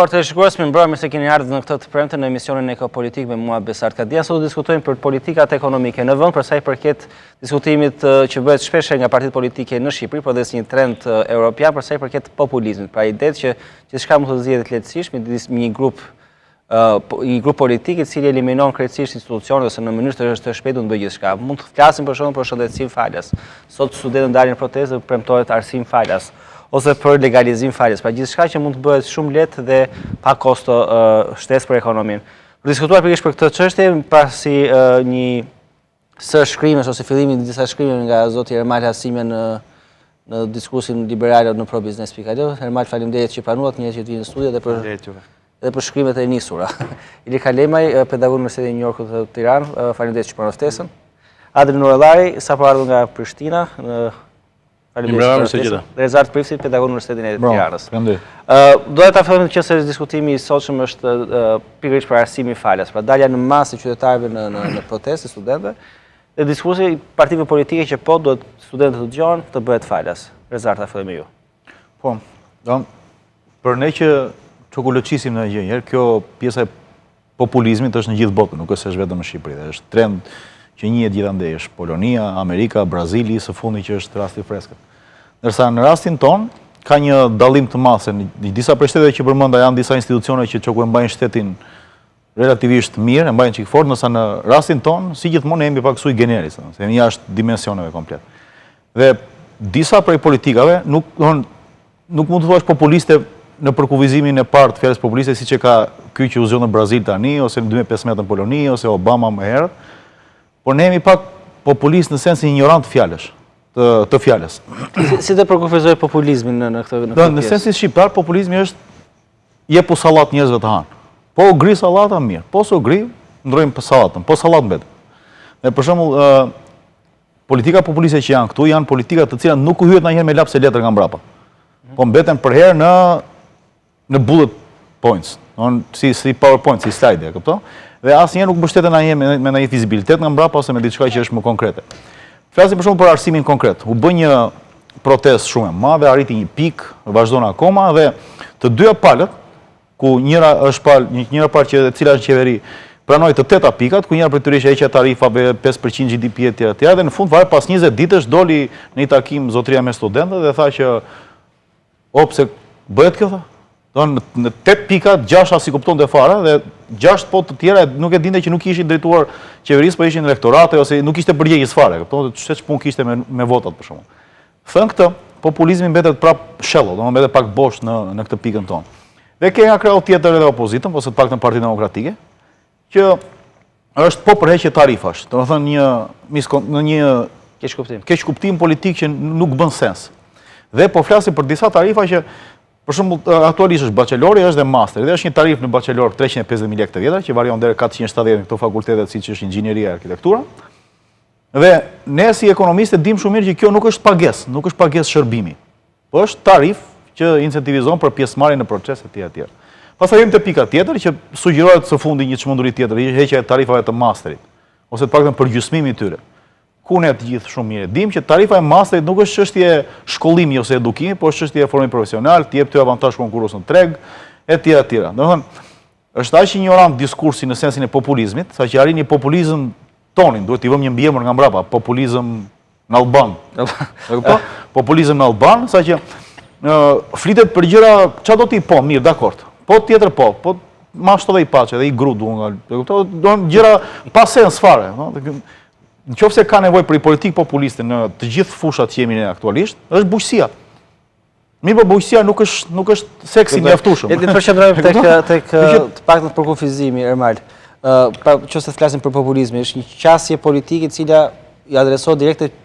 Nderuar teleshikues, mirëmbrëmje se keni ardhur në këtë të premte në emisionin Ekopolitikë me mua Besart Kadia. Sot do diskutojmë për politikat ekonomike në vend, për sa i përket diskutimit që bëhet shpesh nga partitë politike në Shqipëri, por dhe si një trend evropian për sa i përket populizmit. Pra idetë që gjithçka mund të zgjidhet lehtësisht midis një grup politik i cili eliminon krejtësisht institucionet ose në mënyrë të shpejtë do të bëjë gjithçka. Mund të flasim për shembull për shëndetësim falas. Sot studentët dalin në protestë dhe premtohet arsim falas ose për legalizim faljes, pra gjithçka që mund të bëhet shumë lehtë dhe pa kosto shtesë për ekonominë. Për diskutuar pikërisht për këtë çështje, pasi një së shkrimesh ose fillimi të disa shkrimeve nga zoti Ermal Hasime në diskursin liberalët në probiznes.al. Ermal, faleminderit që pranuat një që të vinë në studio dhe për shkrimet e nisura. Ili Kalemaj, pedagog në Universitetin e New Yorkut të Tiranë, faleminderit që pranoi ftesën. Adri Nurellari, sapo ardhur nga Prishtina, Rezart Prifsit, pedagog në Universitetin e Tiranës. Do ta fillojmë që se diskutimi i sotshëm është pikërisht për arsimin falas, pra dalja në masë e qytetarëve në protestë studentëve dhe diskursi i partive politike që po duhet studentët të dëgjojnë të bëhet falas. Rezart, ta fillojmë me ju. Po, për ne që çokuloqisim në gjë herë, kjo pjesa e populizmit është në gjithë botën, nuk është vetëm në Shqipëri, është trend që njihet gjithandej, është Polonia, Amerika, Brazili, së fundi që është rasti i freskët. Ndërsa në rastin ton ka një dallim të madh se në disa prej shteteve që përmenda janë disa institucione që çoku e mbajnë shtetin relativisht mirë, e mbajnë çik fort, ndërsa në rastin ton, si gjithmonë jemi pak sui generis, se jemi jashtë dimensioneve komplet. Dhe disa prej politikave nuk mund të thuash populiste në përkufizimin e parë të fjalës populiste, siç e ka ky që u zgjon në Brazil tani, ose në 2015 në Poloni, ose Obama më herët. Por ne jemi pak populist në sensin ignorant të fjalës. Si të përkufizoj populizmin në këtë pjesë? Në sensin shqiptar, populizmi është jepu sallat njerëzve të hanë. Po u gri sallata mirë, po s'u gri, ndrojmë për sallatën, po sallat mbet. Dhe për shembull, politika populiste që janë këtu janë politika të cilat nuk u hyhet ndonjëherë me lapse letër nga mbrapa. Po mbeten për herë në bullet points, si PowerPoint, si slide, e kupton? Dhe asnjëherë nuk mbështeten ndonjëherë me ndonjë fizibilitet nga mbrapa ose me diçka që është më konkrete. Flasim për shembull për arsimin konkret. U bë një protestë shumë e madhe, arriti një pikë, vazhdon akoma dhe të dyja palët, ku njëra palë që e cila është qeveri pranoi të teta pikat, ku njëra prej tyre ishte heqja tarifave, 5% GDP etj. Dhe në fund fare pas 20 ditësh doli në një takim zotëria me studentët dhe tha që pse bëhet kjo tha? Në 8 pika, 6 as i kupton të fare, dhe 6 po të tjera nuk e dinte që nuk ishin drejtuar qeverisë, po ishin rektorate, ose nuk ishte përgjegjës fare, se ç'pun kishte me votat për shkakun. Thënë këtë, populizmi mbetet prap shello, mbetet pak bosh në këtë pikën tonë. Dhe ke nga krau tjetër edhe opozitën, ose të paktën Partinë Demokratike, që është po përheqje tarifash, domethënë në një keq kuptim politik që nuk bën sens. Dhe po flasim për disa tarifa që për shembull, aktualisht është bachelori, është dhe masteri, dhe është një tarif në bachelor 350.000 lekë të vjetra, që varion deri 470 në këto fakultetet siç është inxhinieria e arkitektura. Dhe ne si ekonomistë dim shumë mirë që kjo nuk është pagesë, nuk është pagesë shërbimi, po është tarif që incentivizon për pjesëmarrje në procese të tjera. Pastaj jemi te pika tjetër që sugjerohet së fundi një çmenduri tjetër, heqja e tarifave të masterit, ose të paktën përgjysmimi i tyre. Ku ne të gjithë shumë mirë dim që tarifa e masterit nuk është çështje shkollimi ose edukimi, por është çështje formimi profesional, të jep ty avantazh konkurrues në treg, etj. Domethënë, është aq ignorant diskursi në sensin e populizmit, saqë arrin një populizëm tonin, duhet t'i vëmë një mbiemër nga mbrapa, populizëm në Alban. E kupton? Populizëm në Alban, saqë flitet për gjëra, çfarë do ti po, mirë, dakord. Po tjetër po mashto dhe i paçe dhe i gru duan, e kupton? Don gjëra pa sens fare, Nëse ka nevojë për politikë populiste në të gjithë fushat që jemi ne aktualisht, është bujqësia. Mirë, po bujqësia nuk është seksi mjaftueshëm. Le të përqendrohemi tek të paktën përkufizimi, Ermal. Nëse flasim për populizmin, është një qasje politike e cila i adresohet direkt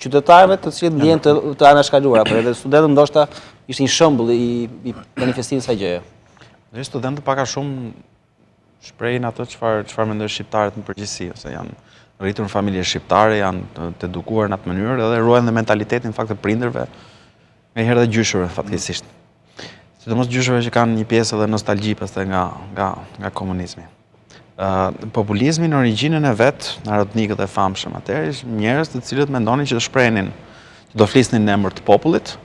qytetarëve të cilët ndjehen të anashkaluara, por edhe studentët ndoshta ishte një shembull i manifestimit të kësaj gjëje. Dhe studentët pak a shumë shprehin atë çfarë mendojnë shqiptarët në përgjithësi, ose janë rritur në familje shqiptare, janë të edukuar në atë mënyrë dhe ruajnë dhe mentalitetin fakt të prindërve, nganjëherë dhe gjyshurve fatkeqësisht. Sidomos gjyshurve që kanë një pjesë edhe nostalgji pastaj nga komunizmi. Populizmi në origjinën e vet, narodnikët e famshëm atëherë, njerëz të cilët mendonin që të shprehin, që do flisnin në emër të popullit,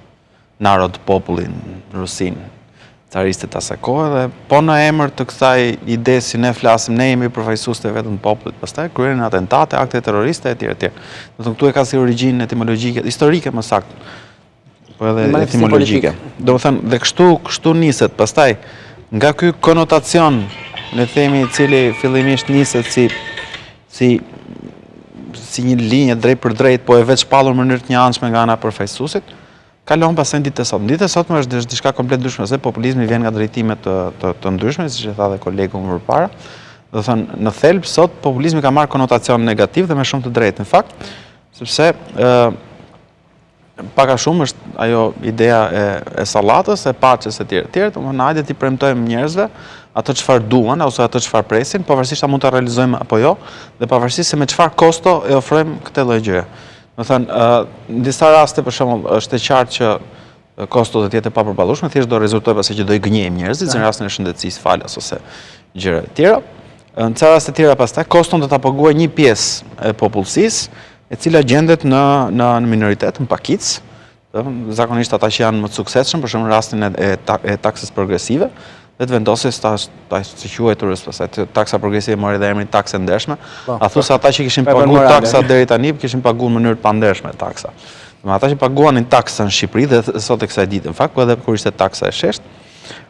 narod, popullin, rusin, caristit asaj kohe dhe po në emër të kësaj ide si ne flasim, ne jemi përfaqësues të vetëm popullit, pastaj kryenin atentate, akte terroriste etj etj. Do të thonë këtu e ka si origjinë etimologjike, historike më saktë, po edhe etimologjike. Do të thonë dhe kështu niset, pastaj nga ky konotacion, le të themi, i cili fillimisht niset si një linjë drejt për drejt, po e veç shpallur në mënyrë të njëanshme nga ana përfaqësuesit, kalon pastaj ditë e sotme. Ditë e sotme është diçka komplet ndryshme, se populizmi vjen nga drejtime të ndryshme, siç e tha dhe kolegu më përpara. Do thënë, në thelb sot populizmi ka marrë konotacion negativ dhe me shumë të drejtë, në fakt, sepse pak a shumë është ajo idea e sallatës, e paqes etj etj, domethënë hajde ti premtojmë njerëzve ato çfarë duan ose ato çfarë presin, pavarësisht a mund ta realizojmë apo jo, dhe pavarësisht se me çfarë kosto e ofrojmë këtë lloj gjëje. Do thënë, në disa raste për shembull është e qartë që kosto do të jetë e papërballueshme, thjesht do rezultojë pastaj që do i gënjejmë njerëzit, në rastin e shëndetësisë, falas ose gjëra të tjera. Në ca raste të tjera pastaj koston do ta paguajë një pjesë e popullsisë, e cila gjendet në minoritet, në pakicë. Zakonisht ata që janë më të suksesshëm, për shembull në rastin e taksës progresive, dhe të vendosë të quajturës, pastaj taksa progresive mori dhe emrin taksë ndershme. A thosë ata që kishin paguar taksa deri tani kishin paguar në mënyrë të pandershme taksa. Ata që paguanin taksën në Shqipëri dhe sot e kësaj dite, në fakt, po edhe kur ishte taksa e sheshtë,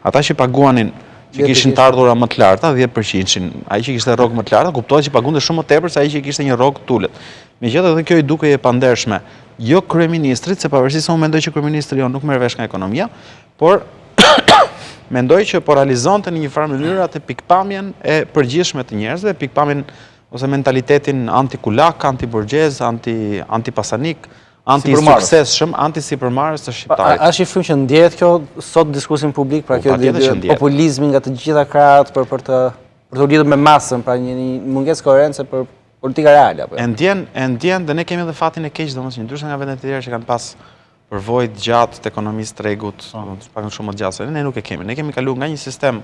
ata që paguanin që kishin të ardhura më të larta, 10%, ai që kishte rrogë më të larta, kuptohet që pagunte shumë më tepër se ai që kishte një rrogë tulet. Megjithatë edhe kjo i dukej e pandershme, jo kryeministrit, se pavarësisht se unë mendoj që kryeministri nuk merr vesh nga ekonomia, por mendoj që po realizonte në një farë mënyrë atë pikpamjen e përgjithshme të njerëzve, pikpamjen ose mentalitetin anti-kulak, anti-burgjez, anti-pasanik, anti-suksesshëm, anti-sipërmarrës të shqiptarit. A është i frymë që ndjehet kjo sot diskusin publik, pra kjo populizmi nga të gjitha krahët për të lidhur me masën, pra një mungesë koherence për politika reale apo? E ndjen dhe ne kemi edhe fatin e keq, domosdoshmë, ndryshe nga vendet e tjera që kanë pas përvojë gjatë të ekonomisë tregut, pak më shumë të gjatë, ne nuk e kemi. Ne kemi kaluar nga një sistem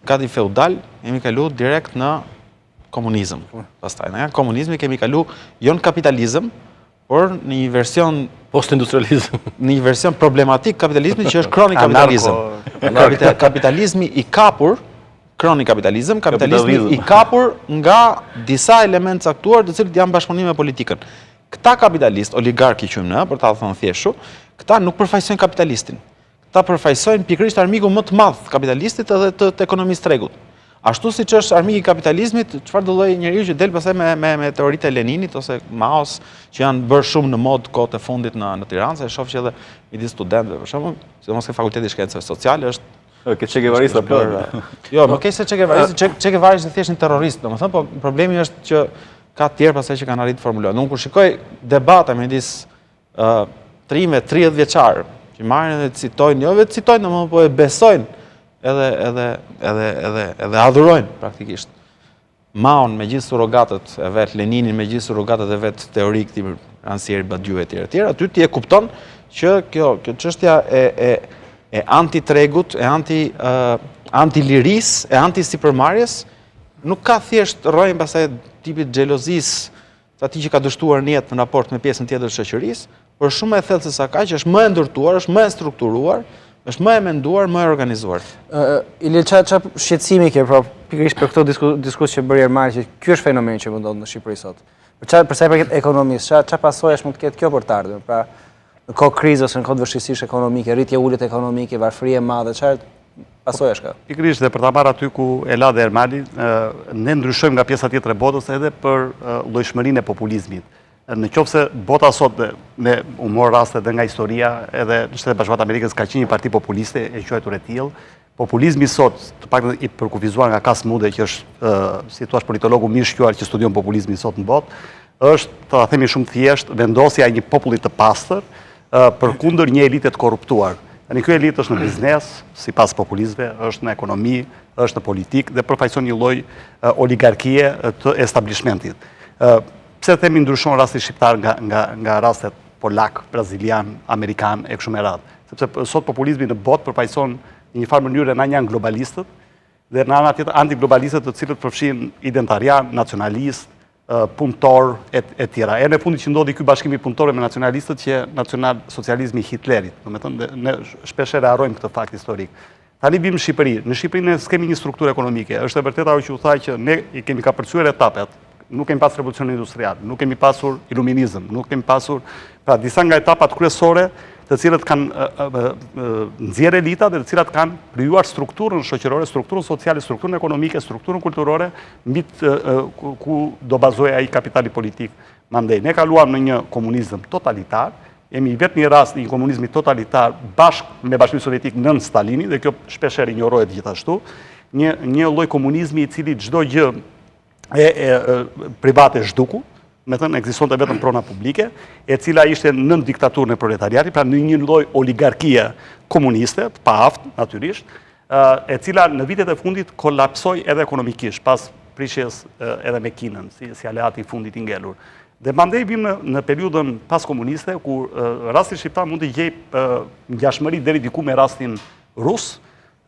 gati feudal, kemi kaluar direkt në komunizëm. Pastaj nga komunizmi kemi kaluar jo në kapitalizëm, por në një version post-industrializëm, në një version problematik kapitalizmit që është kronik kapitalizëm. Kapitalizmi i kapur, kronik kapitalizëm, kapitalizmi i kapur nga disa elementë caktuar të cilët janë bashkëpunime me politikën. Këta kapitalist, oligarki quajmë ne, për ta thënë thjesht, këta nuk përfaqësojnë kapitalistin. Këta përfaqësojnë pikërisht armikun më të madh kapitalistit edhe të ekonomisë tregut. Ashtu siç është armiki i kapitalizmit, çfarë do lloj njeriu që del pastaj me teoritë e Leninit ose Maos, që janë bërë shumë në mod kohët e fundit në Tiranë, se e shoh që edhe midis studentëve, për shembull, sidomos ke Fakulteti i Shkencave Sociale, është ke Che Guevarista plot. Jo, më keq se Che Guevarista, Che Guevara është thjesht një terrorist, domethënë, po problemi është që ka të tjerë pastaj që kanë arritur të formulojnë. Unë kur shikoj debata midis trimëve 30 vjeçar, që marrin dhe citojnë, jo vetë citojnë, domethënë po e besojnë, edhe adhurojnë praktikisht. Maon me gjithë surrogatët e vet, Leninin me gjithë surrogatët e vet teorik, tip Ansieri Badiu etj. Aty ti e kupton që kjo çështja e anti-tregut, e anti-lirisë, e anti-sipërmarrjes, nuk ka thjesht rrojnë pastaj tipit xhelozisë, atij që ka dështuar në jetë në raport me pjesën tjetër të shoqërisë, por shumë e thellë se sa kaq, është më e ndërtuar, është më e strukturuar, është më e menduar, më e organizuar. Ile çfarë shqetësimi ke pra pikërisht për këtë diskues që bëri Ermari që ky është fenomeni që mundon në Shqipëri sot. Për sa i përket ekonomisë, çfarë pasojash mund të ketë kjo për të ardhmen? Pra në kohë krizës ose në kohë vështirësish ekonomike, rritje ulët ekonomike, varfëri e madhe, çfarë pasojash ka? Pikërisht dhe për ta marrë aty ku e la dhe Ermali, ne ndryshojmë nga pjesa tjetër e botës edhe për llojshmërinë e populizmit. Në qoftë se bota sot, ne u mor raste edhe nga historia, edhe në Shtetet Bashkuara të Amerikës ka qenë një parti populiste e quajtur e tillë. Populizmi sot, të paktën i përkufizuar nga Kas Mude, që është, si thua, politologu mirë shquar që studion populizmin sot në botë, është, të ta themi shumë thjesht, vendosja e një populli të pastër përkundër një elite të korruptuar. Tani ky elitë është në biznes, sipas populistëve, është në ekonomi, është në politikë dhe përfaqëson një lloj oligarkie të establishmentit. Pse themi ndryshon rasti shqiptar nga rastet polak, brazilian, amerikan e kështu me radhë? Sepse sot populizmi në botë përfaqëson në një farë mënyrë në një anë globalistët dhe në anë tjetër antiglobalistët, të cilët përfshin identarian, nacionalist, punëtor e tjera. E në fundit që ndodhi ky bashkim i punëtorëve me nacionalistët që nacional socializmi i Hitlerit. Domethënë ne shpesh e harrojmë këtë fakt historik. Tani bim në Shqipëri. Në Shqipëri ne s'kemi një strukturë ekonomike. Është e vërtetë ajo që u tha që ne i kemi kapërcyer etapet. Nuk kemi pasur revolucion industrial, nuk kemi pasur iluminizëm, nuk kemi pasur pra disa nga etapat kryesore të cilët kanë nxjerrë elita dhe të cilat kanë krijuar strukturën shoqërore, strukturën sociale, strukturën ekonomike, strukturën kulturore mbi ku do bazohej ai kapitali politik. Mandej ne kaluam në një komunizëm totalitar. Jemi vetë një rast një komunizmi totalitar bashkë me Bashkimin Sovjetik nën Stalini dhe kjo shpeshherë injorohet gjithashtu. Një lloj komunizmi i cili çdo gjë private zhduku, me thënë ekzistonte vetëm prona publike, e cila ishte nën diktaturën e proletariatit, pra në një lloj oligarkie komuniste, të paaft natyrisht, e cila në vitet e fundit kolapsoi edhe ekonomikisht pas prishjes edhe me Kinën, si aleati i fundit i ngelur. Dhe mandej vim në periudhën pas komuniste, ku rasti shqiptar mund të gjejë ngjashmëri deri diku me rastin rus,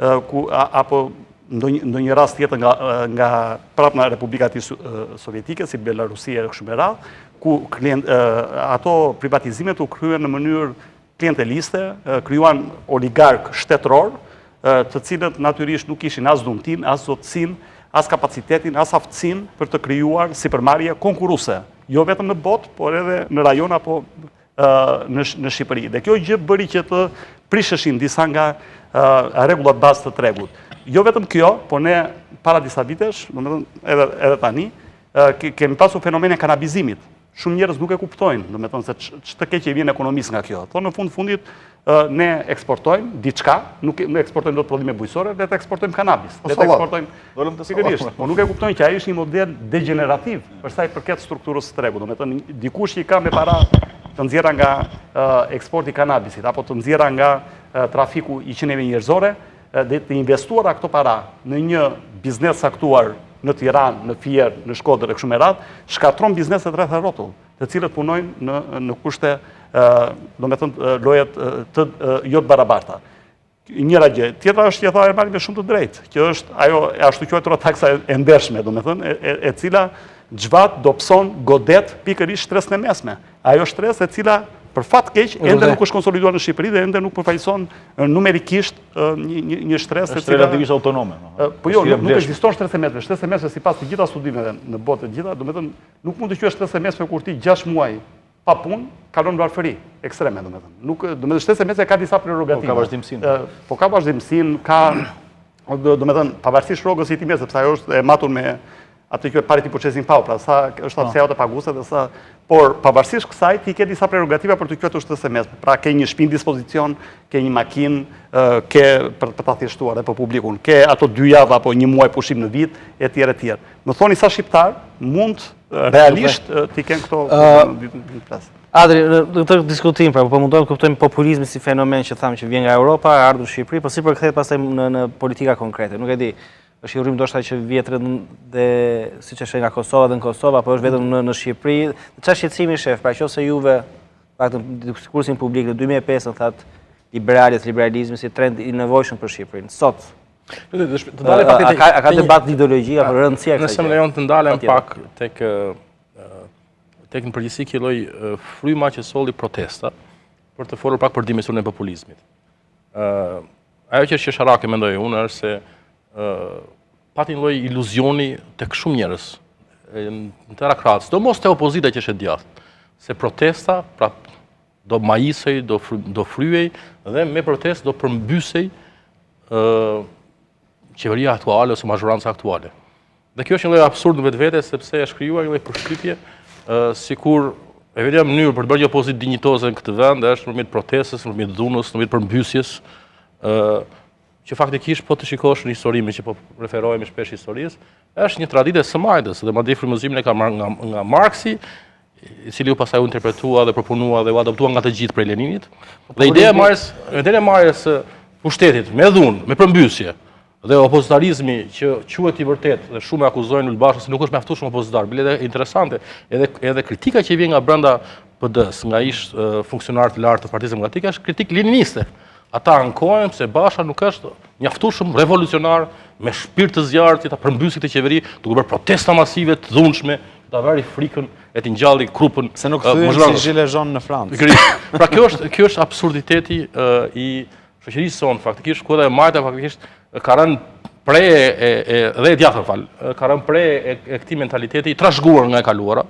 apo ndonjë rast tjetër nga prapë nga Republikat Sovjetike, si Belarusia e kështu me radhë, ku ato privatizimet u kryen në mënyrë klienteliste, krijuan oligark shtetëror, të cilët natyrisht nuk kishin as dhuntin, as zotësinë, as kapacitetin, as aftësinë për të krijuar sipërmarrje konkurruese. Jo vetëm në botë, por edhe në rajon apo në Shqipëri. Dhe kjo gjë bëri që të prisheshin disa nga rregullat bazë të tregut. Jo vetëm kjo, por ne para disa vitesh, edhe tani, kemi pasur fenomenin e kanabizimit. Shumë njerëz nuk e kuptojnë, domethënë se ç'të keq vjen ekonomisë nga kjo. Thonë në fundit ne eksportojmë diçka, nuk eksportojmë dot prodhime bujqësore, le të eksportojmë kanabis. Le të eksportojmë sigurisht, por nuk e kuptojnë që ai është një model degenerativ për sa i përket strukturës së tregut. Domethënë dikush që i ka me para të nxjerra nga eksporti i kanabisit apo të nxjerra nga trafiku i qenieve njerëzore, dhe të investuara këto para në një biznes saktuar në Tiranë, në Fier, në Shkodër e kështu me radhë, shkatron bizneset rreth e rrotull, të cilët punojnë në kushte, domethënë llojet jo të barabarta. Njëra gjë, tjetra është që tha Ermali me shumë të drejtë, që është ajo ashtu quajtura taksa e ndershme, domethënë, e cila xhvat dobson godet pikërisht stresin e mesme. Ajo stres e cila për fat keq ende nuk është konsoliduar në Shqipëri dhe ende nuk përfaqëson numerikisht një stres e cila relativisht autonome. Po jo, nuk ekziston stres e mesme. Stres e mesme sipas të gjitha studimeve në botë të gjitha, domethënë nuk mund të quhesh stres e mesme kur ti 6 muaj pa punë kalon në varfëri ekstreme, domethënë. Nuk, domethënë stres e mesme ka disa prerogativa. Po ka vazhdimsinë. Po ka vazhdimsinë, ka domethënë pavarësisht rrogës së timit, sepse ajo është e matur me atë që parity purchasing power, pra sa është aftësia të paguese dhe sa, por pavarësisht kësaj ti ke disa prerogativa për të quajtur shtresë mesme. Pra ke një shtëpi në dispozicion, ke një makinë, ke për ta thjeshtuar edhe për publikun, ke ato 2 javë apo 1 muaj pushim në vit etj etj. Më thoni sa shqiptar mund realisht ti kenë këto plas. Adri, në këtë diskutim, pra po mundojmë të kuptojmë populizmin si fenomen që thamë që vjen nga Europa, ardhur në Shqipëri, po si përkthehet pastaj në politika konkrete. Nuk e di. Është i urrim ndoshta që vjetret dhe siç është nga Kosova dhe në Kosova, po është vetëm në Shqipëri. Çfarë shqetësimi shef, pra qofse juve, paktën diskursin publik në 2005 thatë liberalizmi si trend i nevojshëm për Shqipërinë. Sot a ka debat ideologji apo rëndësia kësaj? Nëse më lejon të ndalem pak tek në përgjithësi kjo lloj fryma që solli protesta për të folur pak për dimensionin e populizmit. Ajo që Shesharake mendoj unë është se pati një lloj iluzioni tek shumë njerëz në tëra krahas, sidomos te opozita që është e djathtë, se protesta pra do majisej, do fryej dhe me protestë do përmbysej qeveria aktuale ose mazhoranca aktuale. Dhe kjo është një lloj absurd në vetvete sepse është krijuar një lloj përshtypje sikur e vetja mënyrë për të bërë një opozitë dinjitoze në këtë vend është nëpërmjet protestës, nëpërmjet dhunës, nëpërmjet përmbysjes, që faktikisht po të shikosh në historimin që po referohemi shpesh historisë, është një traditë e së dhe madje frymëzimin e ka marrë nga Marksi, i cili u pastaj u interpretua dhe përpunua dhe u adoptua nga të gjithë prej Leninit. Dhe ideja e marrjes së pushtetit me dhunë, me përmbysje, dhe opozitarizmi që quhet i vërtet dhe shumë e akuzojnë Ulbashën se nuk është mjaftueshëm opozitar, bile edhe interesante, edhe kritika që vjen nga brenda PD-s, nga ish funksionar të lartë të Partisë Demokratike është kritik leniniste. Ata ankohen se Basha nuk është mjaftueshëm revolucionar me shpirt të zjarrt që ta përmbysë këtë qeveri, duke bërë protesta masive të dhunshme, ta vëri frikën e të ngjalli grupën se nuk thyen si Gilles Jean në Francë. Pra kjo është absurditeti i shoqërisë sonë faktikisht, ku edhe e majta faktikisht ka rënë prej dhe e djathtë ka rënë prej e këtij mentaliteti i trashëguar nga e kaluara,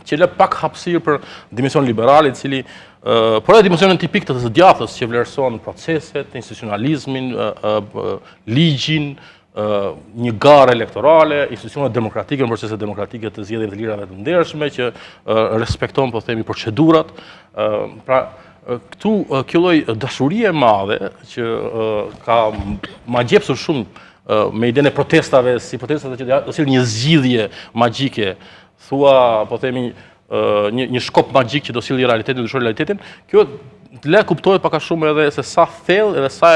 që lë pak hapësirë për dimension liberal, i cili por edhe dimensionin tipik të së djathtës që vlerëson proceset, institucionalizmin, ligjin, një garë elektorale, institucionet demokratike në procese demokratike të zgjedhjeve të lira dhe të ndershme, që respekton, po themi, procedurat. Pra, këtu kjo lloj dashurie e madhe që ka ma gjepsur shumë me idenë e protestave, si protestat që do sjellin një zgjidhje magjike, thua, po themi, një shkop magjik që do sjellë realitetin, do ndryshojë realitetin, kjo le kuptohet pak a shumë edhe se sa thellë edhe sa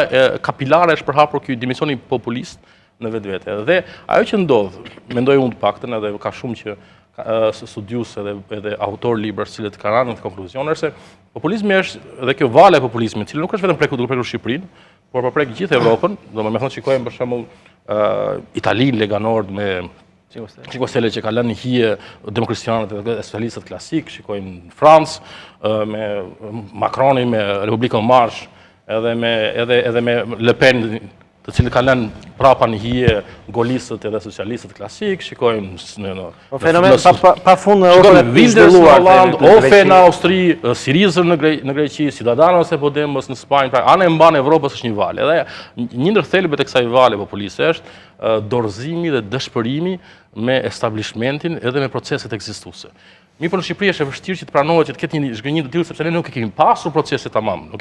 kapilare është përhapur ky dimensioni populist në vetvete. Dhe ajo që ndodh, mendoj unë të paktën, edhe ka shumë që studius edhe autor libra cilët kanë rënë në konkluzion, është se populizmi është dhe kjo vale e populizmit, cili nuk është vetëm prekur Shqipërinë, por përprek gjithë Evropën. Domethënë shikojmë për shembull Italinë, Lega Nord me Cinque Stelle që ka lënë hije demokristjanët dhe socialistët klasik, shikojmë në Francë me Macroni, me Republikën Marsh, edhe me Le Pen, të cilët kanë lënë prapa në hije golistët edhe socialistët klasik, shikojmë në fenomen pafund në Europën e zhvilluar, në Holland, Ofe në Austri, Syrizën në Greqi, Ciudadanos e Podemos në Spanjë, pra anë e mban Evropës është një vale. Edhe një ndër thelbet e kësaj vale populiste është dorëzimi dhe dëshpërimi me establishmentin edhe me proceset ekzistuese. Mirë, por në Shqipëri është e vështirë që të pranohet që të ketë një zhgënjim të tillë, sepse ne nuk e kemi pasur procese tamam. Nuk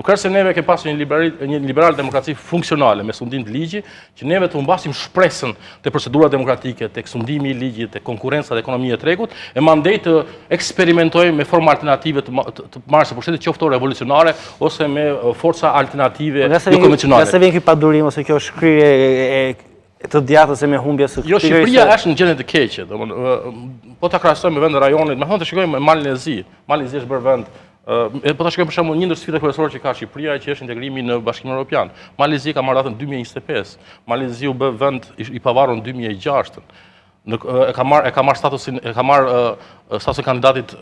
është se neve kemi pasur një liberal demokraci funksionale me sundim të ligji, që neve të humbasim shpresën te procedurat demokratike, tek sundimi i ligjit, tek konkurrenca dhe ekonomia e tregut, e mandej të eksperimentojmë me forma alternative të marrjes së pushtetit, qoftë revolucionare ose me forca alternative jo konvencionale. Nëse vjen ky padurim ose kjo shkrirje të djathtës e me humbje së jo, Shqipëria është në gjendje të keqe, po ta krahasojmë me vende rajonit, me thonë të shikojmë Malin e Zi. Mali i Zi është bërë vend, po ta shikojmë për shembull një ndër sfidat kryesore që ka Shqipëria, që është integrimi në Bashkimin Evropian. Mali i Zi ka marrë datën 2025. Mali i Zi u bë vend i pavarur në 2006. E ka marrë statusin kandidatit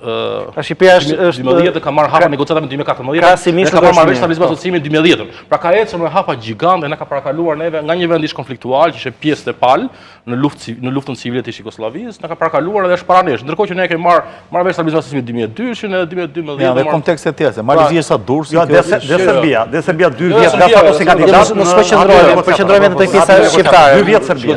Shqipëria është 2010, ka marrë hapa negociata në 2014, ka marrë stabilizim asociimi në 2010. Pra ka ecur me hapa gjigante, na ka parakaluar neve nga një vend ish konfliktual që ishte pjesë e palë në luftën civile të Jugosllavisë, na ka parakaluar edhe është para nesh. Ndërkohë që ne kemi marrë vesh stabilizim asociimi në 2002-shin edhe 2012. Ja, në kontekste të tjera, Mali është sa Durrësi. Jo, dhe Serbia 2 vjet nga statusi kandidat. Mos përqendrohemi tek pjesa shqiptare. 2 vjet Serbia.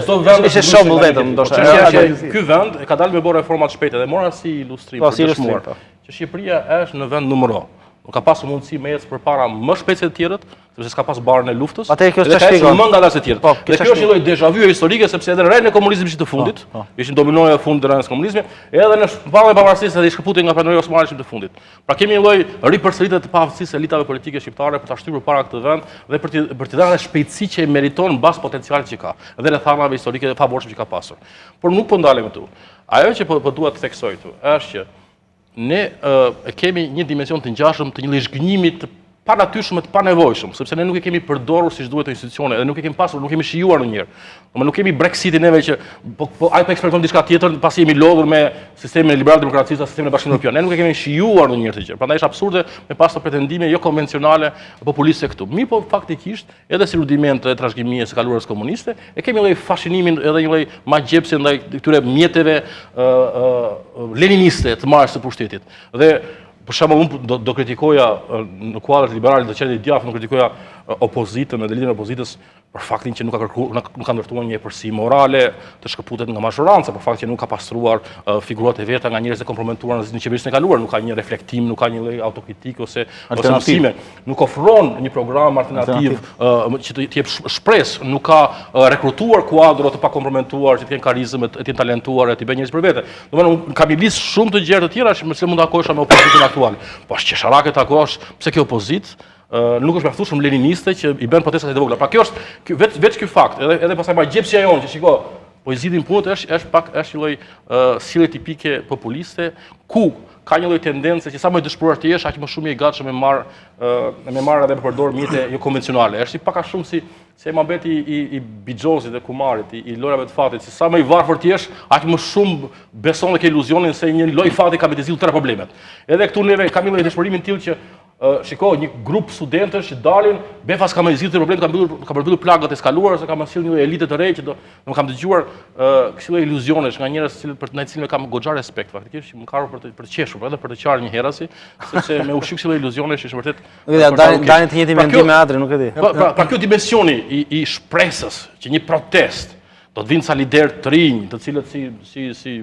Ishte shembull vetëm, ndoshta. Ky vend e ka dalë me bërë reforma të shpejta dhe mora si ilustrim për dëshmuar që Shqipëria është në vend numër 1. Nuk ka pasur mundësi me ecë përpara më shpejt se të tjerët, sepse s'ka pas barën e luftës. Atëherë kjo është shpjegon më nga ata se të tjerët. Dhe kjo është një lloj déjà vu historike, sepse edhe rreth e komunizmit ishte të fundit, ishin dominoja e fundit rreth komunizmit, edhe në shpallën e pavarësisë edhe i shkëputën nga pranori osmane ishim të fundit. Pra kemi një lloj ripërsëritje të paaftësisë elitave politike shqiptare për ta shtypur përpara këtë vend dhe për t'i dhënë shpejtësi që e meriton mbas potencialit që ka, dhe rrethanave historike të favorshme që ka pasur. Por nuk po ndalemi këtu. Ajo që po dua të theksoj këtu është që ne kemi një dimension të ngjashëm të një lloj zhgënjimi të panatyrshëm të panevojshëm, sepse ne nuk e kemi përdorur siç duhet të institucione, dhe nuk e kemi pasur, nuk kemi shijuar ndonjëherë. Nuk kemi Brexitin neve që ai po eksperimenton diçka tjetër, pasi jemi lodhur me sistemin e liberal demokracisë, sistemin e Bashkimit Evropian. Ne nuk e kemi shijuar ndonjëherë të gjë. Prandaj është absurde me pas të pretendime jo konvencionale populiste këtu. Mi po faktikisht, edhe si rudiment e trashëgimisë së kaluarës komuniste, e kemi lloj fascinimin edhe një lloj magjepse ndaj këtyre mjeteve leniniste të marrjes së pushtetit. Dhe për shembull, unë do kritikoja në kuadrat liberale të qenë i djathtë, nuk kritikoja opozitën edhe lidhjen e opozitës për faktin që nuk ka ndërtuar një epërsi morale të shkëputet nga mazhoranca, për faktin që nuk ka pastruar figurat e veta nga njerëz të komprometuar në qeverisin e kaluar, nuk ka një reflektim, nuk ka një lloj autokritik ose mësime, nuk ofron një program alternativ që të jep shpresë, nuk ka rekrutuar kuadro të pakomprometuar që të kenë karizmë, të jenë talentuar, të bëjnë njerëz për vete. Domethënë kam një listë shumë të gjerë të tjera që mund të takohesh me opozitën aktuale. Po është qesharake takohesh pse kjo opozitë nuk është mjaftueshëm leniniste që i bën protestat e vogla. Pra kjo është vetë ky fakt, edhe pastaj magjepsia jonë që shiko, po i zgjidhin punët është një lloj sjellje tipike populiste, ku ka një lloj tendence që sa më dëshpëruar të jesh, aq më shumë je i gatshëm me marr edhe me përdor mjete jo konvencionale. Është pak a shumë si mohabeti i Bixhozit dhe Kumarit, i lojrave të fatit, se sa më i varfër të jesh, aq më shumë beson dhe ke iluzionin se një lojë fati ka me të zgjidhur tëra problemet. Edhe këtu neve kam një lloj dëshpërimi të tillë që shiko, një grup studentësh që dalin, befas ka me zgjidhur problemet, ka përmbyllur plagët e skaluara, se ka më sjell një elite të re që do kam dëgjuar këto iluzionesh nga njerëz për të cilëve kam goxha respekt faktikisht, që më kanë për të qeshur, edhe për të qarë një herasi, sepse me ushqim këto iluzionesh është vërtet. Dalin të njëjtin mendim me Adri, nuk e di. Pra kjo dimensioni i shpresës që një protest do të vinë sa lider të rinj, të cilët si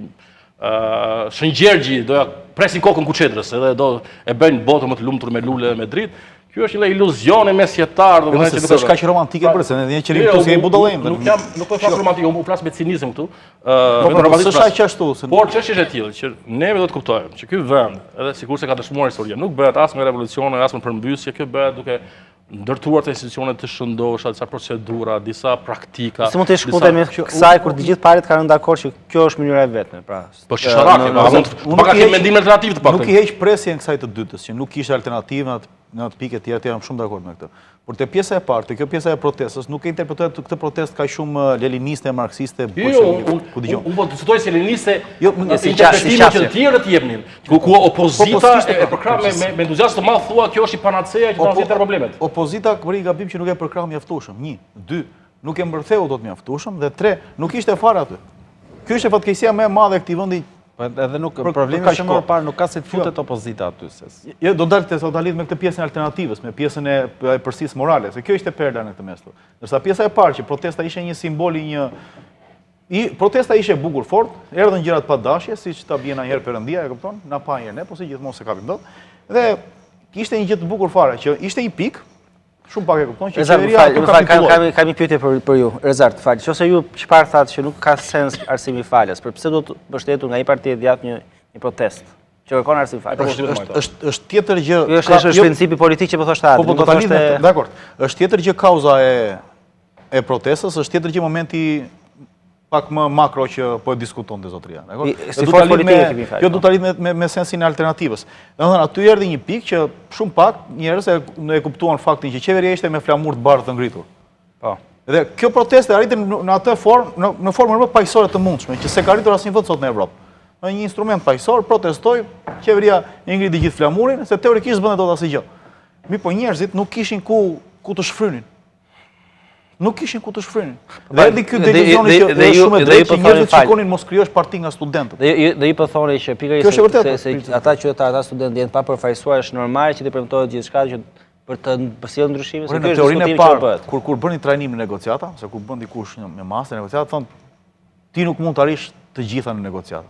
Shëngjergji doja presin kokën kuçetrës edhe do e bëjnë botën më të lumtur me lule dhe me dritë. Ky është një iluzione mesjetar, domethënë që është kaq romantike për se ne qerim këtu si budallëm. Nuk po flas romantike, u flas me cinizëm këtu. S'është aq ashtu. Por çështja është e tillë që neve do të kuptojmë që ky vend, edhe sikurse ka dëshmuar historia, nuk bëhet as me revolucione, as me përmbysje, kjo bëhet duke ndërtuar të institucionet të shëndoshta, disa procedura, disa praktika. Si mund të shkutemi kësaj kur të gjithë palët kanë rënë dakord që kjo është mënyra e vetme, pra. Po sharake, mund ka kemë mendim alternativ të paktën. Nuk i heq presjen kësaj të dytës, që nuk kishte alternativë në atë pikë tjetër, jam shumë dakord me këtë. Por te pjesa e parë, kjo pjesa e protestës, nuk e interpretohet këtë protestë kaq shumë leniniste, marksiste, ku dëgjoj. Unë po diskutoj se leniniste, si interpretime që të tjerë të jepnin, ku opozita e përkrah me entuziazëm të madh thua kjo është i panacea që do të zgjidhë problemet. Opozita bëri gabim që nuk e përkrah mjaftueshëm. 1, 2, nuk e mbërtheu dot mjaftueshëm dhe 3, nuk ishte fare aty. Ky është fatkeqësia më e madhe e këtij vendi. Edhe nuk problemi është më parë, nuk ka se të futet opozita aty. Jo, do dalit me këtë pjesën e alternativës, me pjesën e përsisë morale, se kjo ishte perla në këtë mes. Ndërsa pjesa e parë që protesta ishte një simbol protesta ishte bukur fort, erdhën gjërat pa dashje, siç ta bie ndonjëherë Perëndia, e kupton? Na pa një ne, po si gjithmonë se kapim dot. Dhe ishte një gjë të bukur fare që ishte një pikë shumë pak e kupton që qeveria kam një pyetje për ju. Rezar, të falë. Nëse ju çfarë thatë që nuk ka sens arsimi falës, për pse do të mbështetur nga një parti e djathtë një protestë që kërkon arsim falës? Është tjetër gjë. Është principi politik që po thoshte Adri. Po tani, dakor. Është tjetër gjë kauza e protestës, është tjetër gjë momenti pak më makro që po e diskutonte zotëria, dakor? Si forcë politike kemi fal. Kjo do ta lidh me sensin e alternativës. Domethënë aty erdhi një pikë që shumë pak njerëz e kuptuan faktin që qeveria ishte me flamur të bardhë të ngritur. Po. Dhe kjo protestë arritën në atë formë, në formën më paqësore të mundshme, që s'e ka arritur asnjë vend sot në Evropë. Në një instrument paqësor, protestoi, qeveria e ngriti gjithë flamurin, se teorikisht bënte dot asgjë. Po njerëzit nuk kishin ku të shfrynin. Nuk kishin ku të shfrynin. Dhe erdhi ky devizioni që është shumë e drejtë që njerëzit shikonin mos krijosh parti nga studentët. Dhe ju po thoni që pikërisht se ata studentë janë pa përfaqësuar, është normale që të premtohet gjithçka që për të sjellë ndryshime, se kjo është teorinë e parë. Kur bëni trajnim në negociata, se kur bën dikush një masë negociata, thonë ti nuk mund të arrish të gjitha në negociata.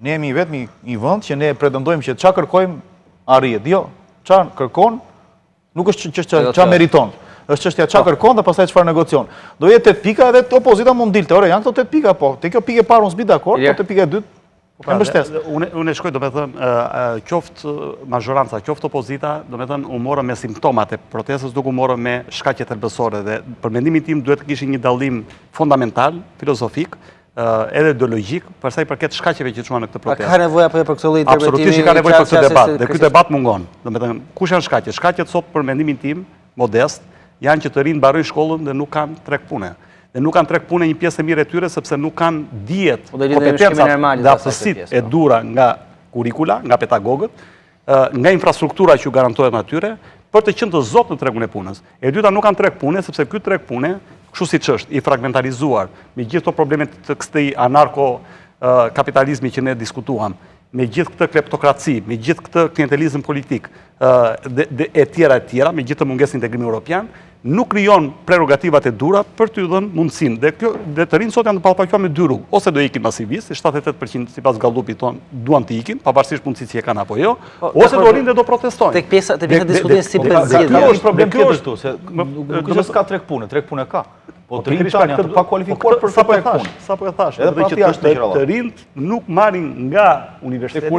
Ne jemi vetëm një vend që ne pretendojmë që çfarë kërkojmë arrihet. Jo, çfarë kërkon nuk është çfarë meriton. Është çështja çfarë kërkon dhe pastaj çfarë negocion. Do jetë 8 pika dhe opozita mund dilte. Ore, janë këto 8 pika po. Te kjo pikë e parë unë s'bi dakord, po te pika e dytë e mbështes. Unë shkoj domethënë qoftë mazhoranca, qoftë opozita, domethënë u morën me simptomat e protestës, duke u morën me shkaqjet thelbësore dhe për mendimin tim duhet të kishin një dallim fundamental, filozofik, edhe ideologjik, për sa i përket shkaqjeve që çuan në këtë protestë. Ka nevojë apo jo për këtë lloj interpretimi? Absolutisht ka nevojë për këtë debat, dhe ky debat mungon. Domethënë, kush janë shkaqjet? Shkaqjet sot për mendimin tim, modest, janë që të rinë mbarojnë shkollën dhe nuk kanë treg pune. Dhe nuk kanë treg pune një pjesë e mirë e tyre sepse nuk kanë dijet, kompetencat dhe aftësitë e dura nga kurikula, nga pedagogët, nga infrastruktura që ju garantohet atyre, për të qenë të zotë në tregun e punës. E dyta nuk kanë treg pune sepse ky treg pune, kështu siç është, i fragmentarizuar, me gjithë këto probleme të këtij anarko-kapitalizmi që ne diskutuam, me gjithë këtë kleptokraci, me gjithë këtë klientelizëm politik, e tjera, me gjithë të mungesë integrimi europian, nuk krijon prerogativat e dura për t'u dhënë mundësinë. Dhe të rinë sot janë të ballafaquar me dy rrugë. Ose do ikin masivisht, 78% sipas gallupit ton duan të ikin, pavarësisht mundësisë që e kanë apo jo, ose do rinë dhe do protestojnë. Tek pjesa diskutimit si përzgjedhje. Kjo është problem tjetër këtu, se nuk është s'ka treg pune ka. Po të rinë tani të pakualifikuar për sa po e thash, edhe që të rinë nuk marrin nga universiteti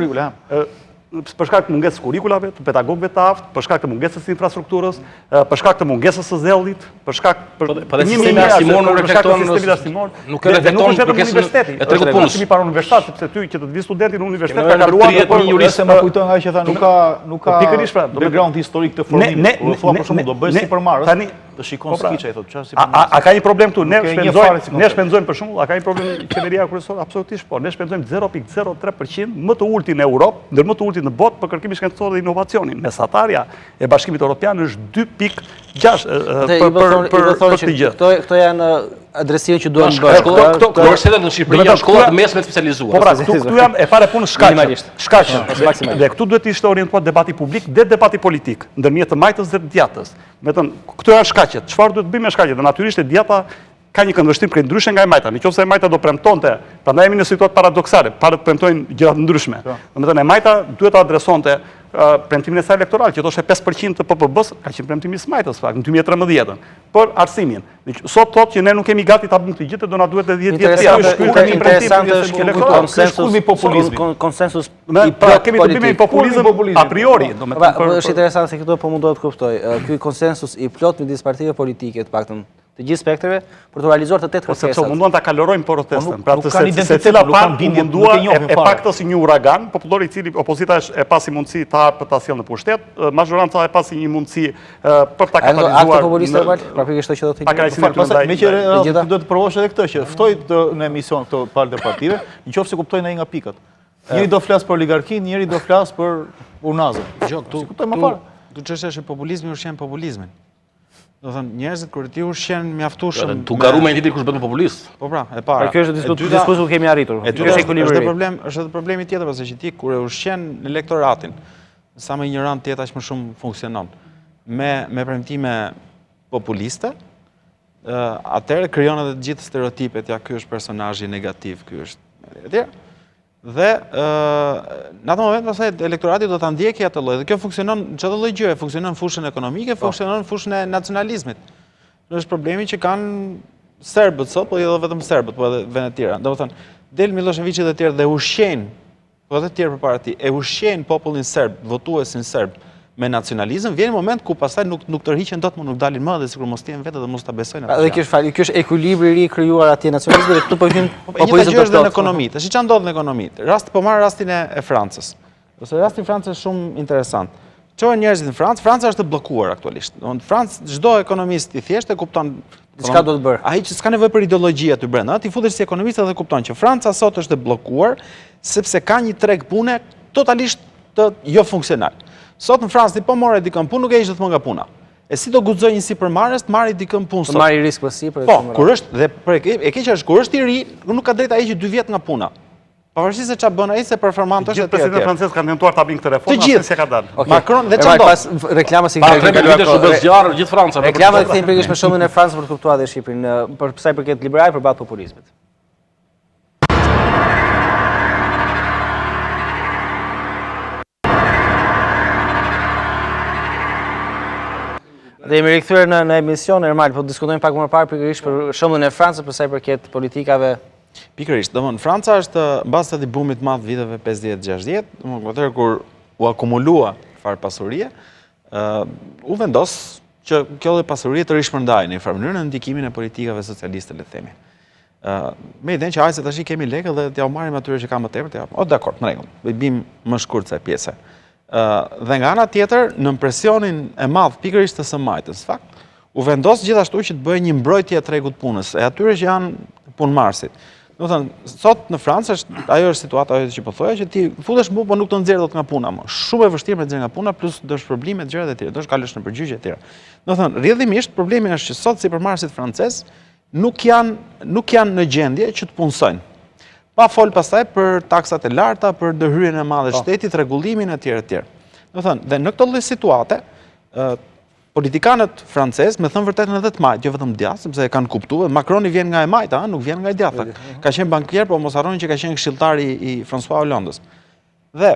për shkak të mungesës kurikulave, të pedagogëve të aftë, për shkak të mungesës së infrastrukturës, për shkak të mungesës së zellit, për shkak për sistemi arsimor nuk reflekton nuk e reflekton universiteti. E tregut punës. Është para universitet, sepse ty që të vi studenti në universitet ka kaluar por juriste më kujton nga që tha nuk ka pikërisht pra, background historik të formimit. Do thua për shembull do bëj sipërmarrës, të shikon skiçe thotë çfarë sipërmarrës. A ka një problem këtu? Ne shpenzojmë për shembull, a ka një problem qeveria kryesore? Absolutisht po. Ne shpenzojmë 0.03% më të ultin në Europë, ndër më të ultin në botë për kërkimin shkencor dhe inovacionin. Mesatarja e Bashkimit Evropian është 2.6 për këtë gjë. Këto janë adresive që duhen bërë. Universitetet në Shqipëri janë shkolla të mesme të specializuara. Po pra, këtu janë e para punë shkaqe. Dhe këtu duhet të ishte orientuar debati publik dhe debati politik ndërmjet të majtës dhe të djatës. Këto janë shkaqet. Çfarë duhet të bëjmë me shkaqet? Dhe natyrisht e djata ka një këndvështrim krejt ndryshe nga e majta. Nëse e majta do premtonte, prandaj jemi në situatë paradoksale, para të premtojnë gjëra të ndryshme. Domethënë e majta duhet të adresonte premtimin e saj elektoral, që thoshte 5% të PPB-s, ka qenë premtimi i Smajtës fakt në 2013 për arsimin. Sot thotë që ne nuk kemi gati ta bëjmë këtë gjë, do na duhet edhe 10 vjet tjetër. Interesante është konsensus i plot kemi të bëjmë me populizëm a priori, domethënë është interesante se këtu po mundohet të kuptoj. Ky konsensus i plot midis partive politike, të paktën të gjithë spektrave, për të realizuar të 8 kërkesat. Sepse munduan ta kalorojnë protestën. Pra se cila partë mundua e paktës një uragan, popullor i cili opozita e pasi mundësi ta hapë ta sjellë në pushtet, majoranca e pasi një mundësi për ta katalizuar. Akte populiste val, praktikisht që do të thotë. Meqenëse do të provosh edhe këtë që ftoj në emision këto palët e partive, nëse kuptojnë ai nga pikat. Njëri do flas për oligarkinë, njëri do flas për unazën. Këtu kuptoj më parë. Këtu çështja është populizmi ushqen populizmin. Do thënë njerëzit kur ti ushqen mjaftueshëm. Tu garu me një kur bëhet populist. Po pra, e para. Kjo është diskutu kemi arritur. Është edhe problemi tjetër pse që ti kur e ushqen elektoratin, sa më ignorant tjetër aq më shumë funksionon. Me premtime populiste, atëherë krijon edhe të gjithë stereotipet, ja ky është personazhi negativ, ky është etj. Dhe në atë moment pastaj elektorati do ta ndjekë atë lloj. Dhe kjo funksionon çdo lloj gjëje, funksionon në fushën ekonomike, funksionon në fushën e nacionalizmit. Është problemi që kanë serbët sot, po jo vetëm serbët, po edhe vende të tjera. Domethënë, del Miloševići dhe të tjerë dhe ushqejnë, po edhe të tjerë përpara tij, e ushqejnë popullin serb, votuesin serb me nacionalizëm, vjen një moment ku pastaj nuk tërhiqen dot, nuk dalin më dhe sikur mos tihen vetë dhe mos ta besojnë atë. Dhe kjo është ekuilibri i ri krijuar atje nacionalizmit dhe këtu po hyn populizmi është në ekonomi. Tash çfarë ndodh në ekonomi? Po marr rastin e Francës. Ose rasti i Francës është shumë interesant. Çojnë njerëzit në Francë, Franca është e bllokuar aktualisht. Në Francë çdo ekonomist i thjeshtë e kupton çka do të bërë. Ai që s'ka nevojë për ideologji aty brenda, ti futesh si ekonomist dhe kupton që Franca sot është e bllokuar sepse ka një treg pune totalisht të jo funksional. Sot në Francë ti po morë dikën punë nuk e hiq dot më nga puna. E si do guxoj një sipërmarrës të marrë dikën punë sot? Të marrë risk për sipër. Po, kur është dhe e keqja është kur është i ri, nuk ka drejtë ai që 2 vjet nga puna. Pavarësisht se çfarë bën ai se performant është atje. Presidentë francez kanë tentuar ta bëjnë këtë reformë, asnjë s'e ka dalë. Macron dhe çfarë pas reklama si zjarr gjithë Franca. Reklama kthejnë pikërisht me shëmbën e Francës për të kuptuar edhe Shqipërinë për sa i përket liberalëve përballë populizmit. Dhe jemi rikthyer në emision normal, po diskutojmë pak më parë pikërisht për shembullin e Francës për sa i përket politikave. Pikërisht, domthonë Franca është mbas asaj bumit të madh viteve 50-60, domthonë atëherë kur u akumulua farë pasurie, u vendos që kjo lloj pasurie të rishpërndahej në një farë mënyrë në ndikimin e politikave socialiste, le të themi. Me idenë që hajde tash kemi lekë dhe t'ja marrim atyre që kanë më tepër, t'ja. O dakord, në rregull. Do i bim më shkurt kësaj pjese. Dhe nga ana tjetër, në presionin e madh pikërisht të së majtës, fakt, u vendos gjithashtu që të bëjë një mbrojtje e tregut punës, e atyre që janë punëmarrësit. Do të thënë, sot në Francë ajo është situata ajo që po thoya që ti futesh mu, po nuk të nxjerr dot nga puna më. Shumë e vështirë me të nxjerr nga puna, plus do të probleme të gjëra të tjera, do të kalësh në përgjigje të tjera. Do të thënë, rrjedhimisht problemi është që sot sipërmarrësit francez nuk janë në gjendje që të punësojnë. Pa fol pastaj për taksat e larta, për ndërhyrjen e madhe të shtetit, rregullimin e tjerë etj. Do të thënë, dhe në këtë lloj situate, politikanët francezë, me thënë vërtetën edhe të majtë, jo vetëm djathtë, sepse e kanë kuptuar, Macroni vjen nga e majta, nuk vjen nga e djathta. Ka qenë bankier, por mos harroni që ka qenë këshilltari i François Hollandës. Dhe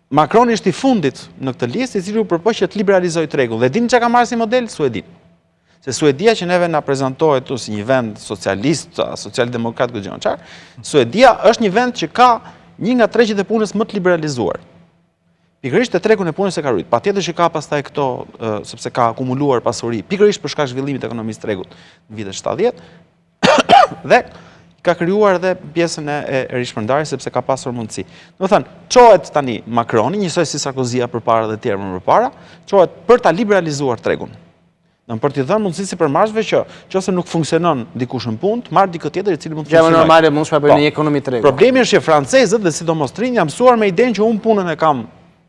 Macroni është i fundit në këtë listë, i cili u përpoq që të liberalizojë tregun. Dhe dini çka ka marrë si model? Suedin. Se Suedia që neve na prezantohet si një vend socialist, socialdemokrat, gjë çfarë, Suedia është një vend që ka një nga tregjet e punës më të liberalizuar. Pikërisht te tregun e punës e ka rrit. Patjetër që ka pastaj këto sepse ka akumuluar pasuri, pikërisht për shkak zhvillimit të ekonomisë tregut në vitet 70 dhe ka krijuar edhe pjesën e rishpërndarjes sepse ka pasur mundësi. Domethënë, çohet tani Macroni, njësoj si Sarkozia përpara dhe tjerë më përpara, çohet për ta liberalizuar tregun. Për t'i dhënë mundësi sipërmarrësve që nëse nuk funksionon dikush në punë, të marrë dikë tjetër i cili mund të funksionojë. Gjë normale mund të shpërndajë në ekonomi tregu. Problemi është që francezët dhe sidomos trinj janë mësuar me idenë që unë punën e kam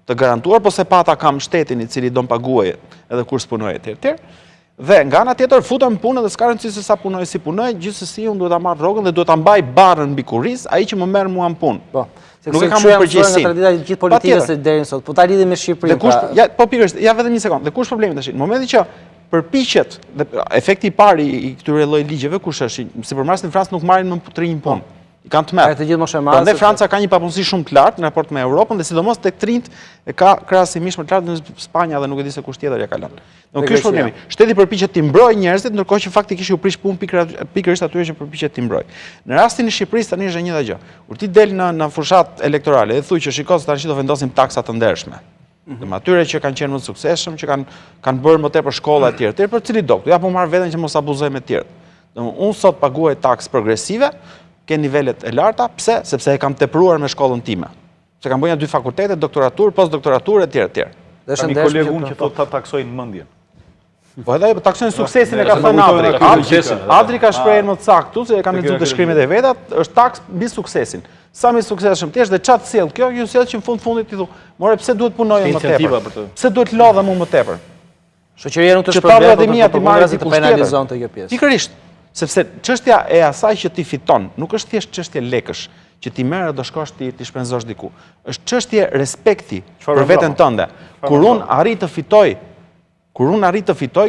të garantuar, po se pata kam shtetin i cili do më paguaj edhe kur s'punoj etj. Dhe nga ana tjetër futem në punë dhe s'ka rëndësi se sa punoj si punoj, gjithsesi unë duhet ta marr rrogën dhe duhet ta mbaj barrën mbi kurriz, ai që më merr mua në punë. Po. Nuk e kam përgjegjësinë. Nga tradita e gjithë politikës së deri sot, po ta lidhim me Shqipërinë. Ja, po pikërisht, ja vetëm një sekond. Dhe kush problemi tash? Në momentin që përpiqet, efekti i parë i këtyre lloj ligjeve kush është? Sipërmarrësit në Francë nuk marrin më të rinj punë. I kanë të merr. Të gjithë moshemarrësit. Prandaj Franca ka një papunësi shumë të lartë në raport me Europën dhe sidomos tek trinjt e ka krahasimisht më të lartë në Spanja dhe nuk e di se kush tjetër ja ka lënë. Do ky është problemi. Shteti përpiqet t'i mbrojë njerëzit, ndërkohë që faktikisht u prish punë pikërisht atyre që përpiqet t'i mbrojë. Në rastin e Shqipërisë tani është një gjë. Kur ti del në fushat elektorale dhe thuaj që shikoj se tash do vendosim taksa të ndershme. Dhe atyre që kanë qenë më të suksesshëm, që kanë bërë më tepër shkolla etj. Për cili do? Ja po marr veten që mos abuzoj me të tjerë. Unë sot paguaj taksë progresive, ke nivelet e larta, pse? Sepse e kam tepruar me shkollën time. Se kam bënë 2 fakultete, doktoraturë, postdoktoraturë etj. Kam një kolegu që thotë ta taksojnë mendjen. Po edhe taksojnë suksesin e ka thënë Adri. Adri ka shprehën më të saktë, se e kam lexuar të shkrimet e veta, është taks mbi suksesin. Sa më suksesshëm ti je dhe çat sjell kjo, ju sjell që në fundit ti thu, more pse duhet punojë më tepër? Pse duhet lodha më tepër? Shoqëria nuk të shpërblet, të penalizonte kjo pjesë. Pikërisht, sepse çështja e asaj që ti fiton, nuk është thjesht çështje lekësh, që ti merr do shkosh ti shpenzosh diku. Është çështje respekti për veten tënde. Kur unë arrit të fitoj,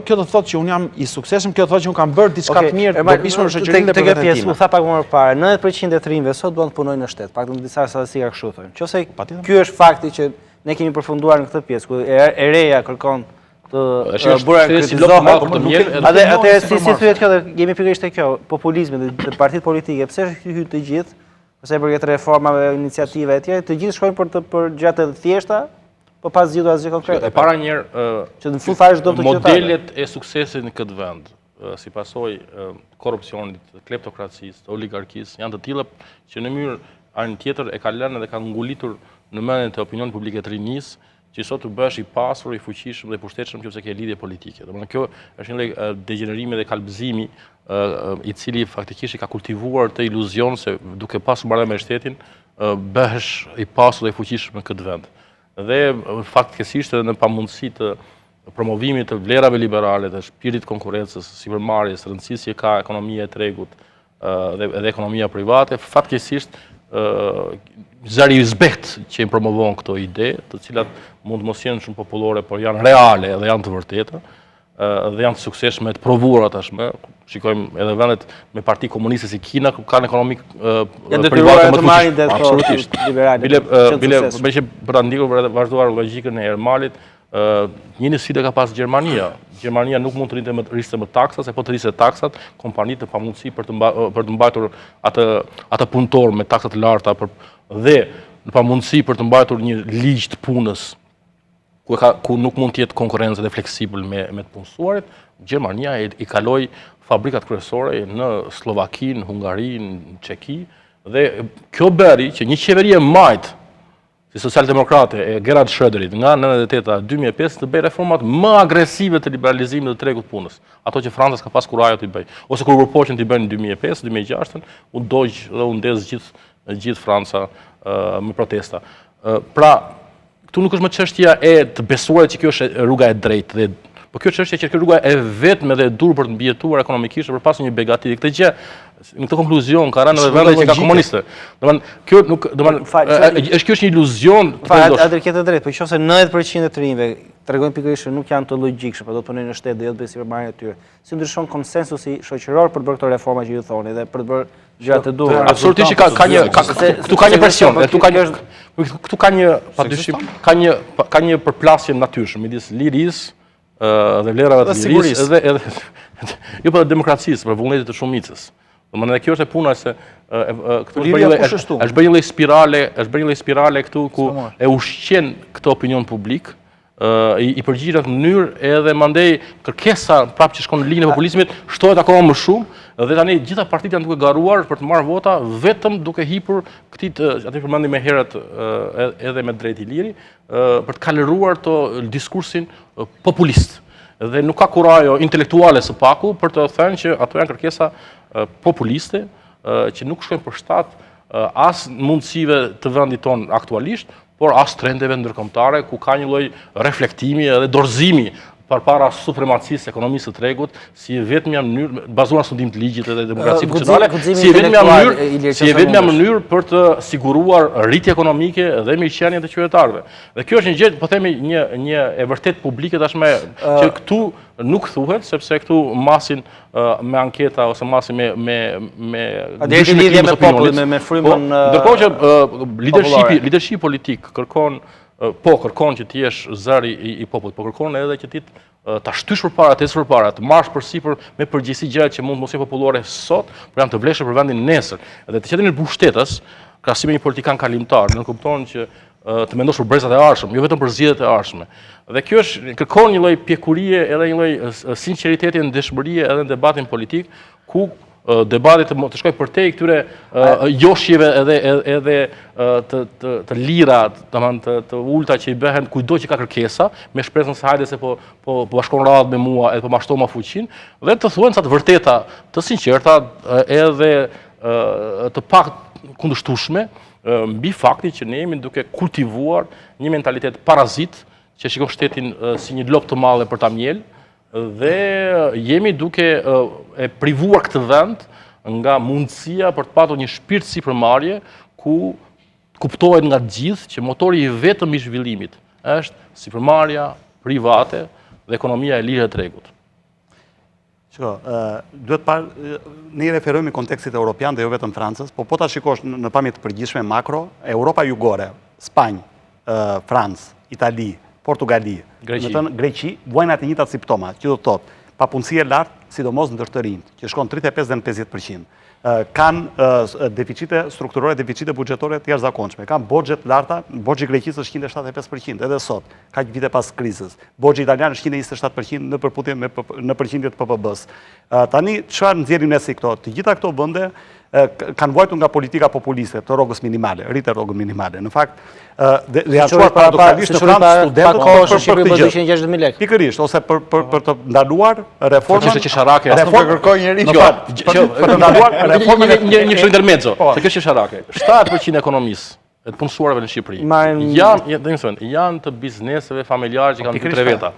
kjo do thotë që unë jam i suksesshëm, kjo do thotë që unë kam bërë diçka të mirë, dobishme në shoqërinë dhe për veten time. U tha pak më parë, 90% e trinjve sot duan të punojnë në shtet, paktën disa statistika kështu thonë. Nëse ky është fakti që ne kemi përfunduar në këtë pjesë ku e reja kërkon të bërë kritizohet. Atë si thuhet kjo dhe jemi pikërisht te kjo, populizmi dhe partitë politike, pse është hyrë të gjithë, pse për këtë reformave, iniciative etj, të gjithë shkojnë për gjëra të thjeshta, po pas zgjidhur asgjë konkrete. E para njëherë që në fund fare çdo të modelet e suksesit në këtë vend, si pasojë korrupsionit, kleptokracisë, oligarkisë, janë të tilla që në mënyrë anë tjetër e kanë lënë dhe kanë ngulitur në mendjen e opinionit publik të rinisë, që sot të bësh i pasur, i fuqishëm dhe i pushtetshëm nëse ke lidhje politike. Domethënë kjo është një lloj degenerimi dhe kalbëzimi i cili faktikisht i ka kultivuar të iluzion se duke pasur marrëdhënie me shtetin, bëhesh i pasur dhe i fuqishëm në këtë vend. Dhe faktikisht edhe në pamundësi të promovimit të vlerave liberale, të shpirtit konkurrencës, sipërmarrjes, rëndësisë që ka ekonomia e tregut dhe ekonomia private, fatkesisht zëri i zbeht që i promovon këto ide, të cilat mund mos jenë shumë popullore, por janë reale dhe janë të vërteta, dhe janë të suksesshme, të provuara tashmë. Shikojmë edhe vendet me parti komuniste si Kina, ku kanë ekonomi private më të fuqishme. Absolutisht. Bile me që për ta ndikur për të vazhduar logjikën e Ermalit, një sfidë ka pas Gjermania. Gjermania nuk mund të rriste më taksat, se po të rriste taksat, kompanitë të pamundësi për të mbajtur atë punëtor me taksa të larta dhe në pamundësi për të mbajtur një ligj të punës ku nuk mund të jetë konkurrencë dhe fleksibël me të punësuarit, Gjermania i kaloi fabrikat kryesore në Slovakinë, në Hungari, në Çeki, dhe kjo bëri që një qeveri e majt si socialdemokrate e Gerhard Schröderit nga 98-2005 të bëjë reformat më agresive të liberalizimit të tregut punës. Ato që Franca ka pas kurajo t'i bëjë. Ose kur përpoqen t'i bëjnë në 2005-2006, u dogj dhe u ndez gjithë Franca me protesta. Pra, këtu nuk është më çështja e të besuarit që kjo është rruga e drejtë, po kjo çështje që kjo rruga e vetme dhe e dur për të mbijetuar ekonomikisht për pasur një begati. Këtë gjë, në këtë konkluzion ka rënë edhe vende që ka komuniste. Kjo nuk, është një iluzion. Atë ke të drejtë, por nëse 90% e të rinjve tregojnë pikërisht që nuk janë të logjikshëm, po do të punojnë në shtet dhe jo të bëjnë sipërmarrje atyre. Si ndryshon konsensusi shoqëror për të bërë këto reforma që ju thoni dhe për të bërë gjëra të duhura? Absolutisht këtu ka një presion, këtu ka një padyshim, ka një përplasje natyrshme midis lirisë dhe vlerave të lirisë edhe jo për demokracisë, për vullnetit të shumicës. Domethënë kjo është e puna se është bërë një lloj spirale këtu ku e ushqen këtë opinion publik, i përgjigjet në mënyrë edhe mandej kërkesa prapë që shkon në linjën e populizmit shtohet akoma më shumë dhe tani gjitha partitë janë duke garuar për të marrë vota vetëm duke hipur këtij aty përmendim më herët edhe me drejt i liri për të kaloruar diskursin populist. Dhe nuk ka kurajo intelektuale së paku për të thënë që ato janë kërkesa populiste që nuk shkojnë për shtat as mundësive të vendit ton aktualisht, por as trendeve ndërkombëtare ku ka një lloj reflektimi edhe dorëzimi përpara supremacisë ekonomisë së tregut, si vetmja mënyrë bazuar në studim të ligjit edhe demokracisë funksionale, si vetmja mënyrë për të siguruar rritje ekonomike dhe mirëqenien e qytetarëve. Dhe kjo është një gjë, po themi, një e vërtet publike tashmë që këtu nuk thuhet, sepse këtu masin me anketa ose masin me lidhje me popullin, me frymën. Ndërkohë që leadership politik kërkon që ti jesh zëri i popullit, po kërkon edhe që ti ta shtysh përpara, të ecësh përpara, të marrësh përsipër me përgjegjësi gjërat që mund mos jenë popullore sot, por janë të vlefshme për vendin nesër. Edhe të qetë në mbushtetas, krahasi me një politikan kalimtar, nuk kupton që të mendosh për brezat e ardhshëm, jo vetëm për zgjedhjet e ardhshme. Dhe kjo kërkon një lloj pjekurie edhe një lloj sinqeriteti, ndeshmërie edhe në debatin politik, ku debatit të shkoj përtej këtyre joshjeve edhe të lira, të ulta që i bëhen kujdo që ka kërkesa, me shpresën se hajde se po bashkon radhë me mua edhe po mashto ma fuqin, dhe të thuhen sa të vërteta, të sinqerta edhe të pak kundërshtueshme mbi fakti që ne jemi duke kultivuar një mentalitet parazit që shikon shtetin si një lopë të madhe për ta mjel, dhe jemi duke e privuar këtë vend nga mundësia për të patur një shpirt sipërmarrje ku kuptohet nga të gjithë që motori i vetëm i zhvillimit është sipërmarrja private dhe ekonomia e lirë e tregut. Duhet parë, ne i referojmë i kontekstit europian dhe jo vetëm Francës, po ta shikosh në pamje të përgjithshme makro, Europa jugore, Spanjë, Francë, Itali, Portugali, Greqi, vojnë atë njëjtat simptoma, që do të thotë papunësi e lartë, sidomos ndër të rinjt, që shkon 35 dhe në 50%. Kanë deficite strukturore, deficite buxhetore të jashtëzakonshme. Kanë borxhe të larta, borxhi i Greqisë është 175% edhe sot, kaq vite pas krizës. Borxhi italian është 127% në përputhje në përqindje të PPB-s. Tani çfarë nxjerrim ne si këto? Të gjitha këto vende kanë vuajtur nga politika populiste të rrogës minimale, rritje rrogën minimale. Në fakt, dhe janë çuar paradoksalisht në Francë studentët për 260.000 lekë. Pikërisht, ose për të ndaluar reformën. Që sharake, as nuk e kërkoi njeriu. Për të ndaluar reformën një kështu intermezzo. Se kjo është sharake. 7% e ekonomisë e të punësuarve në Shqipëri janë të bizneseve familjare që kanë 2-3 veta.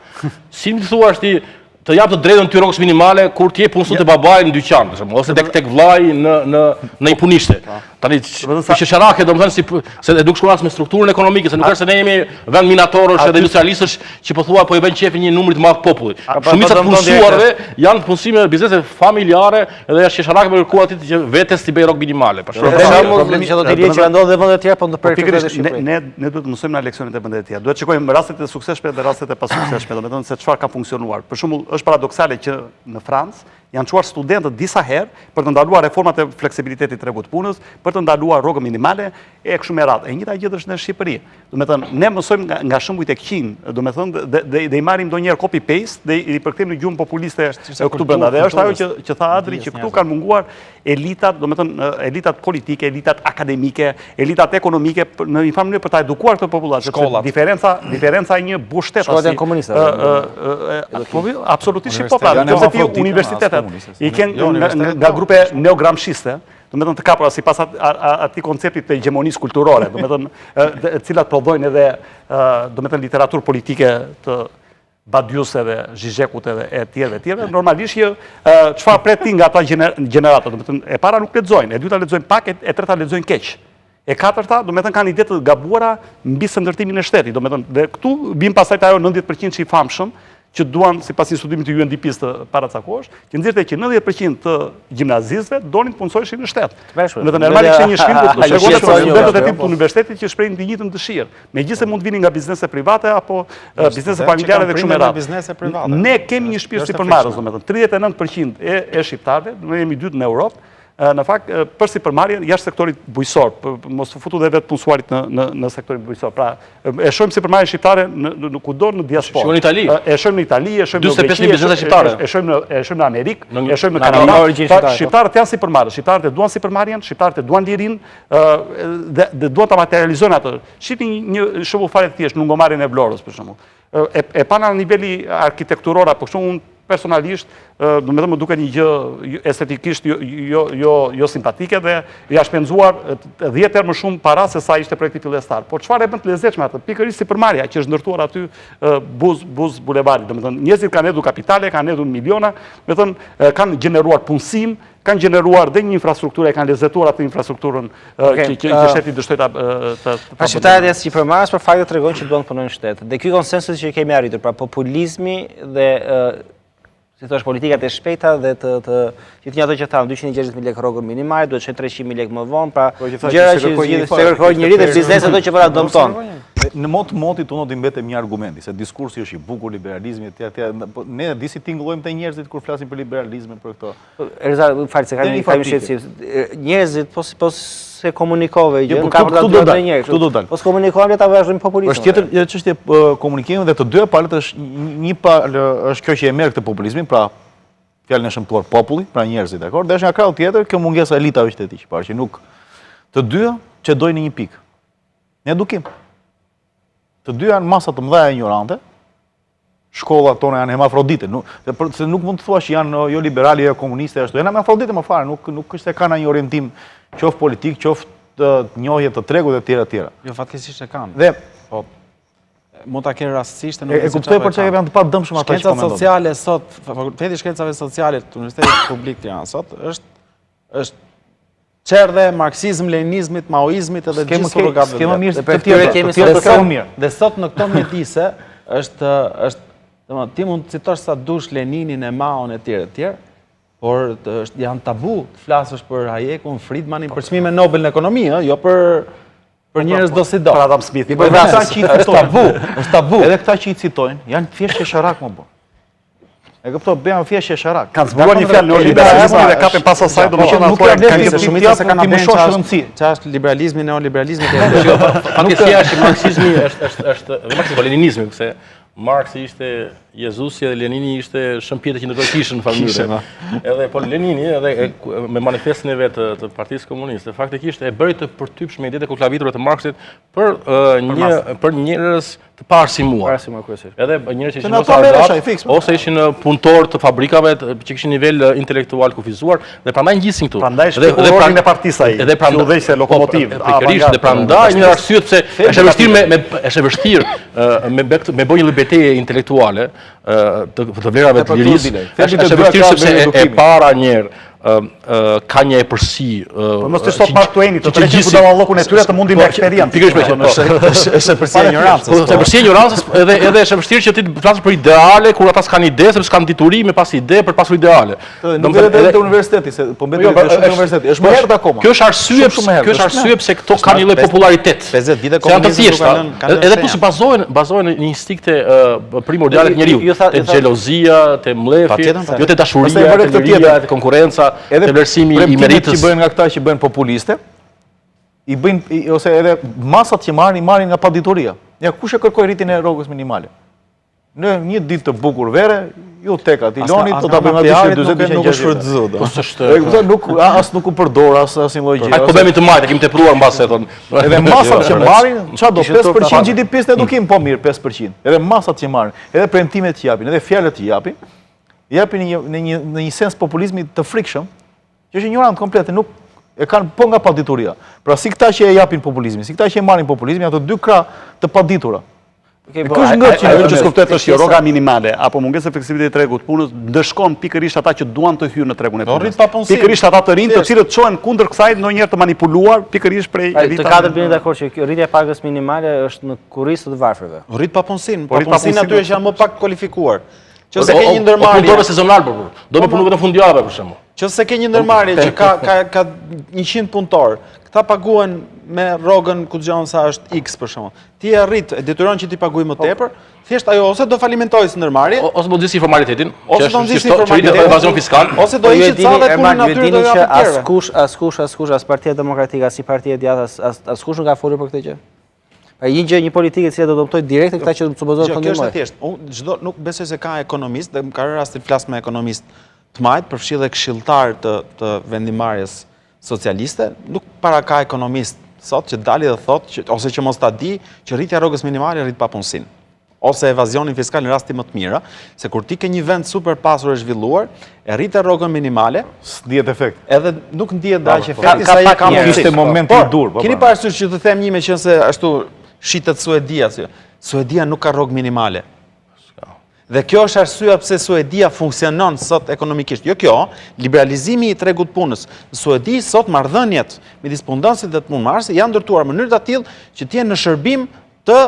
Si më thuash ti të jap të drejtën ty rrogës minimale kur ti je punësues te babai në dyqan, ose tek vllai në një punishte. Tani që sharake domethënë se e duk shkuar me strukturën ekonomike, se nuk është se ne jemi vend minatorësh edhe industrialistësh që po thua po i bën qefi një numri të madh popullit. Shumica e punësuarve janë të punësime biznese familjare dhe është që sharake më kërkuar aty që vetes ti bëj rrogë minimale. Për problemi që do të lihet që ndodh në vende të tjera po ndër përfitues të Shqipërisë. Ne duhet të mësojmë nga leksionet e vendeve të tjera. Duhet të shikojmë rastet e suksesshme dhe rastet e pasuksesshme, domethënë se çfarë ka funksionuar. Për shembull, është paradoksale që në Francë janë çuar studentët disa herë për të ndaluar reformat e fleksibilitetit të tregut punës, për të ndaluar rrogën minimale e kështu me radhë. E njëjta gjë është në Shqipëri. Domethënë, ne mësojmë nga shembujt e këqij, domethënë dhe i marrim ndonjëherë copy paste dhe i përkthejmë në gjuhën populiste këtu brenda. Dhe është ajo që tha Adri, që këtu kanë munguar elitat, domethënë elitat politike, elitat akademike, elitat ekonomike në një mënyrë për ta edukuar këtë popullacion. Diferenca e një bushtetasi. Shkollat janë komuniste. Absolutisht po pra, nëse ti universitetet i kënë nga grupe neogramshiste, do me thënë të kapura si pas ati konceptit të hegemonisë kulturore, do me thënë cilat prodhojnë edhe do me thënë literaturë politike të Badiuse dhe Zhizhekut edhe e tjerëve, normalisht çfarë pret ti nga ata gjenerata, do me thënë e para nuk lexojnë, e dyta lexojnë pak, e treta lexojnë keq. E katërta, do me thënë kanë ide të gabuara mbi ndërtimin e shtetit, do me thënë, dhe këtu bim pasaj ajo 90% që i famshëm, që duan, si pas një studimit të UNDP-s të paracakosh, që nxirrte që 90% të gjimnazistëve donin të punësojshin në shtet. Me të normali kishte një shkrim ku tregonte për studentët e tip të universitetit që shprehin të njëjtën dëshirë. Megjithëse mund të vinin nga biznese private apo biznese familjare dhe kështu me radhë. Ne kemi një shpirt sipërmarrës, domethënë 39% e shqiptarëve, ne jemi dytë në Europë, Në fakt, për sipërmarrjen jashtë sektorit bujqësor, mos u futu dhe vetë punësuarit në sektorin bujqësor. Pra, e shohim sipërmarrjen shqiptare kudo në diasporë. Shkojmë në Itali. E shohim në Itali, e shohim në Greqi, 45.000 biznese shqiptare. e shohim në Amerikë, e shohim në Kanada. Kanada. Shqiptarët janë sipërmarrës, shqiptarët e duan sipërmarrjen, shqiptarët e duan lirinë dhe duan ta materializojnë atë. Shihni një shembull fare të thjeshtë, lungomarrjen e Vlorës për shembull. E pa në niveli arkitekturor apo kështu unë personalisht, më duke një gjë estetikisht jo simpatike dhe ja shpenzuar 10 herë më shumë para se sa ishte projekti fillestar. Por çfarë e bën të lezetshme atë? Pikërisht sipërmarrja që është ndërtuar aty buz bulevarit. Domethënë njerëzit kanë hedhur kapitale, kanë hedhur miliona, domethënë kanë gjeneruar punësim, kanë gjeneruar dhe një infrastrukturë, e kanë lezetuar atë infrastrukturën që shteti dështoi ta. Pra shqiptarët janë sipërmarrës, por fakti tregon që duan të punojnë në shtet. Dhe ky konsensus që kemi arritur, pra populizmi dhe si thosh politikat e shpejta dhe që të njëjto që thamë 260.000 lekë rrogën minimale, duhet të shkojë 300.000 lekë më vonë, pra gjëra që se kërkojnë njëri dhe biznesi ato që para dëmton. Në motit unë do t'i mbetem një argumenti, se diskursi është i bukur, liberalizmi, ne disi tingëllojmë të njerëzit kur flasim për liberalizmin, për këto. Erza, falë, se kam shqetësim. Njerëzit, po se komunikove, gjë, ka për ta tu do dhënë njerëz. Po s'komunikojmë le ta vazhdojmë populizmin. Është tjetër çështje komunikimi dhe të dyja palët është një palë është kjo që e merr këtë populizmin, pra fjalën e shëmtuar populli, pra njerëzit, dakor? Dhe është nga krau tjetër kjo mungesa e elitave qytetik, që nuk të dyja që dojnë një pikë. Në edukim. Të dyja janë masa të mëdha ignorante. Shkollat tona janë hermafrodite, se nuk mund të thuash që janë jo liberali, jo komuniste, ashtu. Janë hermafrodite më fare, nuk është se kanë një orientim qoftë politik, qoftë njohje të tregut e tjera tjera. Jo, fatkeqësisht e kanë. Dhe mund ta kenë rastësisht e kuptoj për çka janë të padëmshëm ata që shkencat komentojnë. sociale sot, Fakulteti i Shkencave Sociale të Universitetit Publik Tirana sot është çerdhe marksizm, leninizmit, maoizmit edhe gjithë surrogatëve. Skema mirë të tjerë kemi mirë. Dhe sot në këto mjedise ti mund të citosh sa dush Leninin e Maon e tjerë, por janë tabu të flasësh për Hayekun, Friedmanin, për çmimin Nobel në ekonomi, jo për njerëz do si do. Për Adam Smith. Është tabu. Edhe këta që i citojnë janë thjesht qesharak më bë. E kuptoj, bëjmë thjesht qesharak. Kanë zbuluar një fjalë neoliberalizmi dhe kapën pas asaj domethënë nuk ka vlerë se shumica se kanë bërë rëndësi. Ç'është liberalizmi, neoliberalizmi Faktikisht është marksizmi është marksizmi, leninizmi, se Marksi ishte Jezusi dhe Lenini ishte shëmpjetë që ndërtoi kishën në farmyre. Edhe po Lenini edhe me manifestin e vet të Partisë Komuniste faktikisht e bëri të përtypshme idetë kuklavitura të Marksit për njerëz të parsimuar. Edhe njerëz që ishin ose ishin punëtor të fabrikave që kishin nivel intelektual kufizuar dhe prandaj ngjisin këtu. Prandaj shpërndorin e partisë ai. Edhe prandaj udhëheqse lokomotiv. Pikërisht dhe prandaj një arsye pse është vështirë me bëj një betejë intelektuale të vlerave të lirisë. Është vështirë sepse e para njerë ka një epërsi. Po mos të sot Mark Twain, të treqin ku dalla llokun e tyre të mundin me eksperiencë. Pikërisht është epërsi e ignorancës. Është epërsi e ignorancës edhe është vështirë që ti të flasësh për ideale kur ata s'kan ide, sepse s'kan dituri me pas ide për pasur ideale. Nuk vetëm te universiteti, se po mbetet shumë universiteti. Është më herët akoma. Kjo është arsye pse këto kanë një lloj popularitet. 50 vite komunizmi kanë edhe plus bazohen në instinkte primordiale të njeriu, te xhelozia, te mlefi, jo te dashuria, te liria, te konkurrenca. Edhe vlerësimi i meritës që bëhen nga këta që bëhen populiste, i bëjnë ose edhe masat që marrin nga padituria. Ja kush e kërkoi rritjen e rrogës minimale? Në një ditë të bukur vere, ju tek aty Ilonit do ta bëjmë aty 40 nuk është shfrytëzuar. Po s'është. Nuk u përdor asnjë lloj gjë. Ai po bëmi të majtë, kemi tepruar mbas e thon. Edhe masat që marrin, çfarë do 5% GDP-s në edukim, po mirë 5%. Edhe masat që marrin, edhe premtimet që japin, edhe fjalët që japin në një sens populizmi të frikshëm, që është ignorant komplet, nuk e kanë po nga padituria. Pra si këta që e japin populizmin, si këta që e marrin populizmin, ato dy krah të paditura. Ajo që skuptohet është rroga minimale apo mungesa e fleksibilitetit të tregut punës ndëshkon pikërisht ata që duan të hyrë në tregun e punës. Pikërisht ata të rinj të cilët çohen kundër kësaj ndonjëherë të manipuluar pikërisht prej elitave. Të katërt jeni dakord që rritja e pagës minimale është në kurrizë të varfërve. Rrit papunësinë, papunësinë aty që janë më pak kualifikuar. Qëse ke një ndërmarrje. Po punëtorë sezonal do me punu vetëm fundjavë për shembull. Qëse ke një ndërmarrje që ka 100 punëtor, ta paguhen me rrogën ku dëgjon sa është X për shembull. Ti e arrit, e detyron që ti paguaj më tepër, thjesht ajo ose do falimentojë së ndërmarrje, ose do nxjisë formalitetin, ose do nxjisë formalitetin e evazion fiskal, ose do hiqet sa dhe punën natyrë do që japë as Partia Demokratike, as Partia e Djathtë, askush nuk ka folur për këtë gjë. Pa një politike e cila do të adoptojë direkt këta që supozohet të ndihmojnë. Kjo është thjesht. Unë çdo nuk besoj se ka ekonomist, dhe ka rënë rasti flas me ekonomist të majt, përfshi dhe këshilltar të vendimarrjes socialiste, nuk para ka ekonomist sot që dali dhe thotë ose që mos ta di që rritja e rrogës minimale rrit papunësinë ose evazionin fiskal në rasti më të mira, se kur ti ke një vend super pasur e zhvilluar, e rritë rrogën minimale, s'dihet efekt. Edhe nuk ndihet daq efekti sa i ka ishte moment i dur. Keni parasysh që të them një me qenë se ashtu shitet Suedia, Suedia nuk ka rrogë minimale. Dhe kjo është arsyeja pse Suedia funksionon sot ekonomikisht. Jo kjo, liberalizimi i tregut punës. Në Suedi sot marrëdhëniet midis punëdhënësit dhe të punëmarrësit janë ndërtuar në mënyrë të tillë që të jenë në shërbim të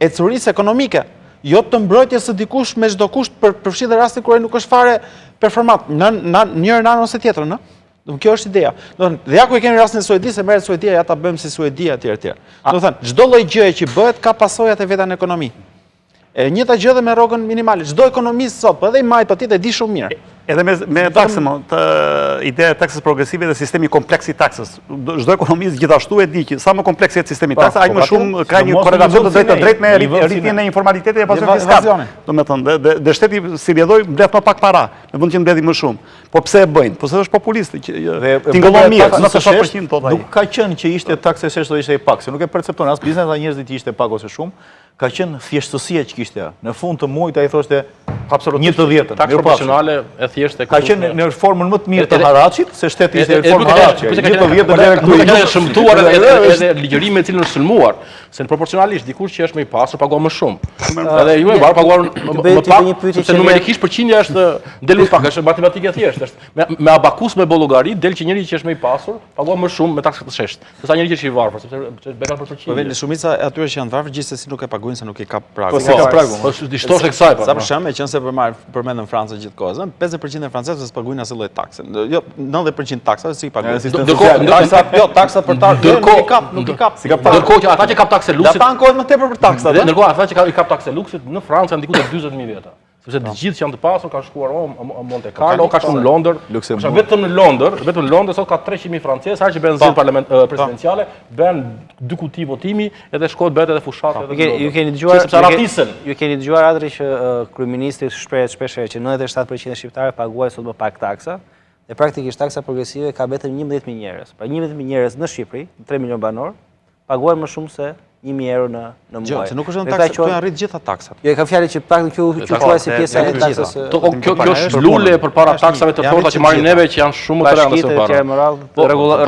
ecurisë ekonomike. Jo të mbrojtjes së dikush me çdo kusht përfshi dhe rasti kur ai nuk është fare performant në njërin anë ose tjetrën, ë? Do kjo është ideja. Do thënë, dhe ja ku e kemi rastin e Suedisë, se merret Suedia, ja ta bëjmë si Suedia etj etj. Do thënë, çdo lloj gjëje që bëhet ka pasojat e veta në ekonomi. E njëjta gjë edhe me rrogën minimale. Çdo ekonomist sot, po edhe i majt po ti e di shumë mirë. Edhe me taksën, ideja e taksës progresive dhe sistemi kompleks i taksës. Çdo ekonomist gjithashtu e di që sa më kompleks jetë sistemi i taksës, aq më shumë ka një korelacion të drejtë me rritjen e informalitetit dhe evazion fiskal. Domethënë, dhe shteti si rrjedhoi mbledh më pak para, në vend që mbledhi më shumë. Po pse e bëjnë? Po se është populistë që tingëllon mirë, 97% thotë ai. Nuk ka qenë që ishte taksë se do ishte i pak, se nuk e percepton as biznesi as njerëzit që ishte pak ose shumë. Ka qenë thjeshtësia që kishte. Në fund të muajit ai thoshte absolutisht 1/10. Taksa proporcionale e thjeshtë. Ka qenë në formën më të mirë të haraçit, se shteti ishte në formë haraçi. 1/10 deri këtu i ka shëmtuar edhe ligjërimi me cilën është sulmuar, se proporcionalisht dikush që është më i pasur paguon më shumë. Edhe ju e mbar paguar më pak, sepse numerikisht përqindja është del më pak, është matematikë e thjeshtë, është me abakus me bollogari del që njëri që është më i pasur paguon më shumë me taksë të sheshtë, sesa njëri që është i varfër, sepse bekat për përqindje. Po vetë shumica e atyre që janë varfër gjithsesi nuk e paguajnë se nuk i kap pragu. Po se ka pragu. Po dishtosh e kësaj po. Sa për shemb, qenë se përmendën Francën gjithkohë, 50% e francezëve s'paguajnë asnjë lloj takse. Jo, 90% taksave si i paguajnë. Taksa për nuk i kap. Ndërkohë që ata që kap taksë luksit, ata ankohen më tepër për taksat. Ndërkohë ata që i kap taksë luksit në Francë janë diku te 40.000 veta. Sepse të gjithë që janë të pasur kanë shkuar në Monte Carlo, ka shkuar në Londër. Vetëm në Londër sot ka 300.000 francezë, sa që bën zgjedhje presidenciale, bën 2 kuti votimi edhe shkohet bëhet edhe fushat edhe. Ju keni dëgjuar sepse ratisën. Ju keni dëgjuar atëri që kryeministri shprehet shpesh që 97% e shqiptarëve paguajnë sot më pak taksa. Dhe praktikisht taksa progresive ka vetëm 11.000 njerëz. Pra 11.000 njerëz në Shqipëri, 3 milion banor, paguajnë më shumë se 1.000 euro në muaj. Jo, se nuk është në taksë, këtu janë rrit gjitha taksat. Jo, ka fjalë që pak kjo quhet si pjesa e taksës. Kjo është lule përpara taksave të forta që marrin neve që janë shumë më të rënda se para.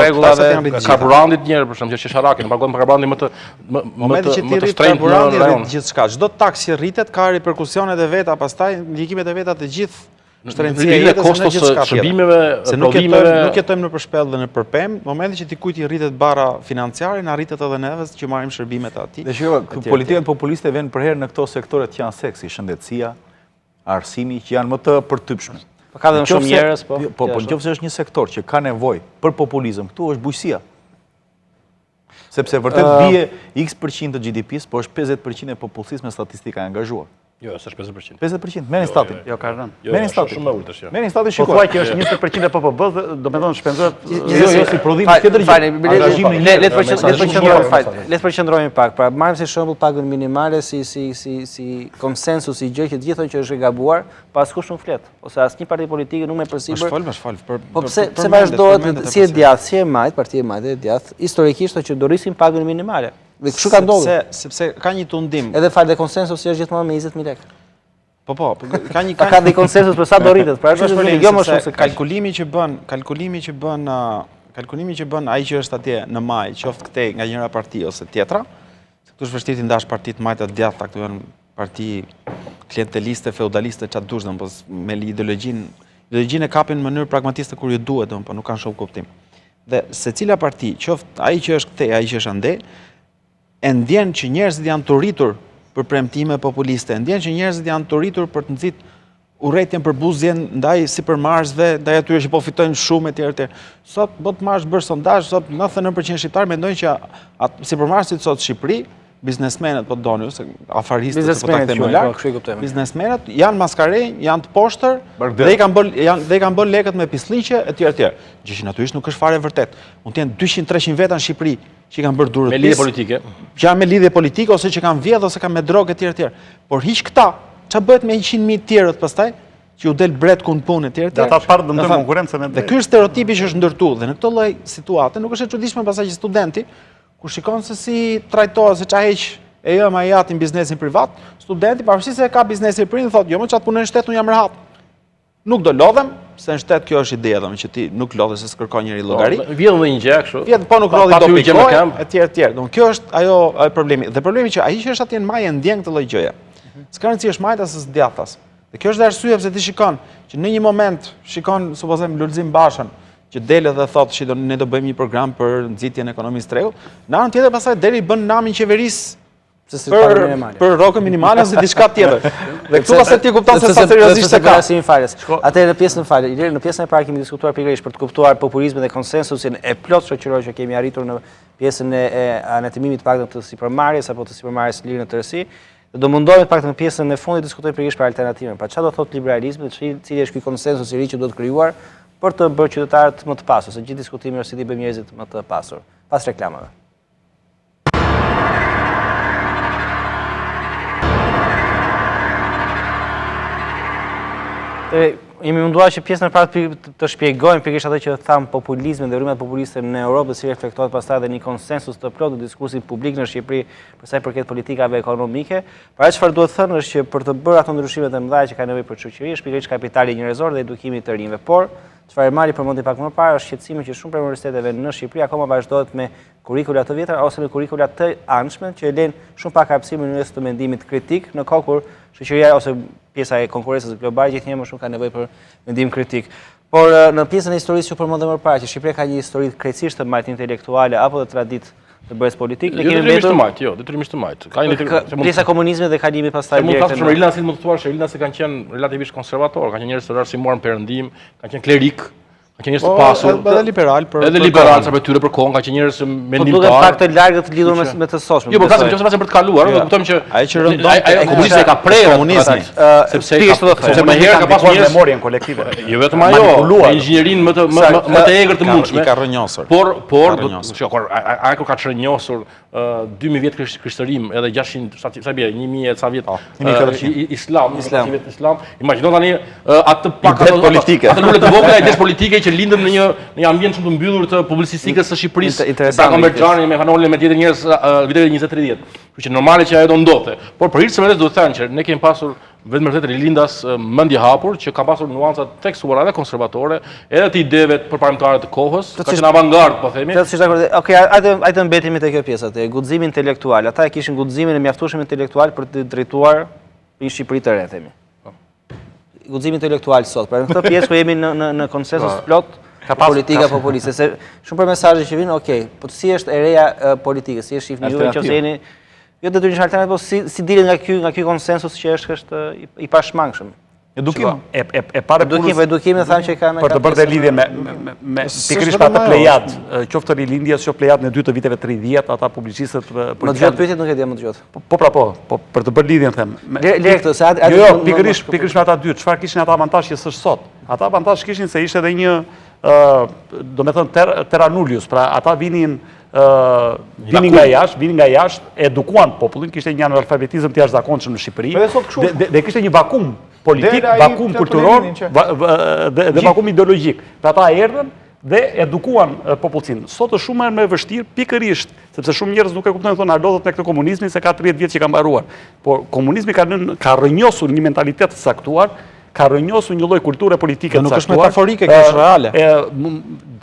Rregullave karburantit njerë për shkak që shesharake, ne paguajmë për karburantin më të shtrenjtë në rajon. Gjithçka, çdo taksë që rritet ka reperkusionet e veta, pastaj ndikimet e veta të gjithë shtrenësia e kostos së shërbimeve, prodhimeve. Nuk jetojmë në përshpellje dhe në përpem. Në momentin që dikujt i rritet barra financiare, na rritet edhe neve që marrim shërbimet e atij. Dhe shiko, politikat populiste vjen për herë në këto sektore që janë seksi, shëndetësia, arsimi, që janë më të përtypshme. Ka dhe shumë njerëz, po. Po, nëse është një sektor që ka nevojë për populizëm, këtu është bujësia. Sepse vërtet bie X% të GDP-s, po është 50% e popullsisë me statistika e angazhuar. Jo, s'është 50%. 50%, merrin statin. Jo, ka rënë. Merrin statin. Shumë më ulësh. Merrin statin Po shikoj. thuaj që është 20% e PPB-s, domethënë shpenzohet Jo, si prodhim tjetër gjë. Le të përqendrohemi pak. Pra marrim si shembull pagën minimale si konsensus i gjë që të gjithë thonë që është e gabuar, pa askush nuk flet. Ose asnjë parti politike nuk më përsipër. Shfal. Po pse vazhdohet si e djathtë, si e majt, partia e majtë e djathtë, historikisht thonë që do rrisin pagën minimale. Dhe kështu ka ndodhur. Sepse ka një tundim. Edhe fal dhe konsensusi është gjithmonë me 20.000 lekë. Po, ka një ka dhe konsensus për sa do rritet. Pra është jo më shumë se kalkulimi që bën ai që është atje në maj, qoftë këtej nga njëra parti ose tjetra. Këtu është vështirë ndash partitë majta të djathta, këtu janë parti klienteliste, feudaliste, çfarë dush, po me ideologjinë e kapin në mënyrë pragmatiste kur ju duhet, po nuk kanë shumë kuptim. Dhe secila parti, qoftë ai që është këtej, ai që është ande, e ndjen që njerëzit janë të rritur për premtime populiste, ndjen që njerëzit janë të rritur për të nxit urrëtitjen për buzjen ndaj sipërmarrësve, ndaj atyre që po fitojnë shumë etj. Sot bot marrësh bërë sondazh, sot 99% shqiptarë mendojnë që sipërmarrësit sot në Shqipëri, biznesmenët po doni ose afaristët po ta them më lart. Biznesmenët janë maskarenj, janë të poshtër dhe i kanë bërë lekët me pisliqe etj. Gjë që natyrisht nuk është fare vërtet. Mund të jenë 200-300 veta në Shqipëri që kanë bërë durrët me lidhje politike. Që janë me lidhje politike ose që kanë vjedhë ose kanë me drogë etj. Por hiq këta, ç'a bëhet me 100.000 tjerët pastaj që u del bret ku në punë etj. Dhe ata parë dëmtojnë konkurrencën e Dhe ky është stereotipi që është ndërtuar dhe në këtë lloj situate nuk është e çuditshme pastaj që studenti kur shikon se si trajtohet, se ç'a heq e jo ma jatin biznesin privat, studenti pavarësisht se ka biznesin privat thotë, jo më çat punoj në shtet, unë jam rehat. Nuk do lodhem, se në shtet kjo është ide domethënë që ti nuk lodhesh se s'kërkon njëri llogari. Vjen dhe një gjë kështu. Vjen po nuk lodhi do pikoj etj. Domethënë kjo është ajo problemi. Dhe problemi që ai që është atje në majë ndjen këtë lloj gjëje. S'ka rëndësi është majtas së djathtas. Dhe kjo është arsyeja pse ti shikon që në një moment shikon supozojmë Lulzim Bashën që dele dhe thotë që ne do bëjmë një program për nxitjen e ekonomisë tregu. Në anën tjetër pastaj deri bën namin qeverisë për rrogën minimale ose diçka tjetër. Dhe këtu pastaj ti kupton se sa seriozisht e ka. Atëherë në pjesën e parë kemi diskutuar pikërisht për të kuptuar populizmin dhe konsensusin e plot shoqëror që kemi arritur në pjesën e anatomimit të paktën të sipërmarrjes apo të sipërmarrjes lirë në tërësi. Do mundohemi të paktën në pjesën e fundit të diskutojmë pikërisht për alternativën. Pra çfarë do thotë liberalizmi dhe cili është ky konsensus i ri që duhet krijuar për të bërë qytetarët më të pasur, se gjithë diskutimi është si ti bëjmë njerëzit më të pasur. Pas reklamave. Jemi munduar që pjesën e parë të shpjegojmë pikërisht atë që tham populizmin dhe rrymat populiste në Europë, si reflektohet pastaj edhe një konsensus të plotë në diskusin publik në Shqipëri për sa i përket politikave ekonomike. Pra çfarë duhet thënë është që për të bërë ato ndryshimet e mëdha që ka nevojë për shoqëri, është pikërisht kapitali njerëzor dhe edukimi të rinjve. Por çfarë mali përmendi pak më parë është shqetësimi që shumë prej universiteteve në Shqipëri akoma vazhdohet me kurrikula të vjetra ose me kurrikula të anshme që lënë shumë pak hapësirë në mënyrë të mendimit kritik në kohë kur shoqëria ose pjesa e konkurrencës globale gjithnjë më shumë ka nevojë për mendim kritik. Por në pjesën e historisë që përmendëm më parë, që Shqipëria ka një histori krejtësisht të majtë intelektuale apo të traditë të bërjes politikë, ne kemi vetur detyrimisht të majtë. Ka pjesa e komunizmit dhe kalimi pastaj direkt. Mund të thashë Rilina si më të thuar se Rilina se kanë qenë relativisht konservatorë, kanë qenë njerëz të arsimuar në perëndim, kanë qenë klerik. Ka qenë njerëz të pasur, edhe liberal për edhe liberal sa për tyre për kohën, ka qenë njerëz mendimtar. Po duket pak të largët lidhur me të soshmen. Jo, por ka se për të kaluar, do kuptojmë që ai që rëndon komunizmi ka prerë komunizmi, sepse më herë ka pasur njerëz memorien kolektive. Jo vetëm ajo, inxhinierin më të egër të mundshme. Ka rrënjosur. Por ai kur ka rrënjosur 2000 vjet krishtërim edhe 600 sa bie 1000 sa vjet islam, imagjino tani atë pak atë lule të vogla e politike që lindën në një ambient shumë të mbyllur të publicistikës së Shqipërisë. Sa Konvergjani me kanolin me tjetër njerëz viteve 20-30. Kështu që normale që ajo do ndodhte. Por për hir të vetes duhet të thënë që ne kemi pasur vetëm vërtet rilindas mendje hapur që ka pasur nuanca theksuara dhe konservatore, edhe të ideve përparimtare të kohës, ka qenë avangard, po themi. Okej, hajde mbetemi te kjo pjesa te guximi intelektual. Ata e kishin guximin e mjaftueshëm intelektual për të drejtuar një Shqipëri të re, themi. Guximi intelektual sot. Pra në këtë pjesë ku jemi në konsensus plot politika populiste, se shumë për mesazhe që vinë, okej, po si është e reja politike, si është shifni juve nëse jeni jo detyrimisht alternativë, po si dilet nga ky konsensus që është i pashmangshëm. Edukim. E para edukimi thanë që kanë për të bërë lidhje me pikërisht atë plejad, qoftë rilindjes, qoftë plejad në 2 të viteve 30, ata publicistët Më dëgjot pyetjet nuk e di më dëgjot. Po për të bërë lidhjen them. Le këtë se Jo, pikërisht me ata dy, çfarë kishin ata avantazh që s'është sot? Ata avantazh kishin se ishte edhe një domethënë terra nullius, pra ata vinin nga jashtë, edukuan popullin, kishte një analfabetizëm të jashtëzakonshëm në Shqipëri, dhe kishte një vakum politik, vakum kulturor dhe vakum ideologjik. Pra ata erdhën dhe edukuan popullsinë. Sot është shumë më e vështirë pikërisht, sepse shumë njerëz nuk e kuptojnë, thonë lodhet me këtë komunizmin se ka 30 vjet që ka mbaruar. Por komunizmi ka rrënjosur një mentalitet të saktuar, ka rrënjosur një lloj kulture politike të saktuar. Nuk është metaforike, kjo është reale.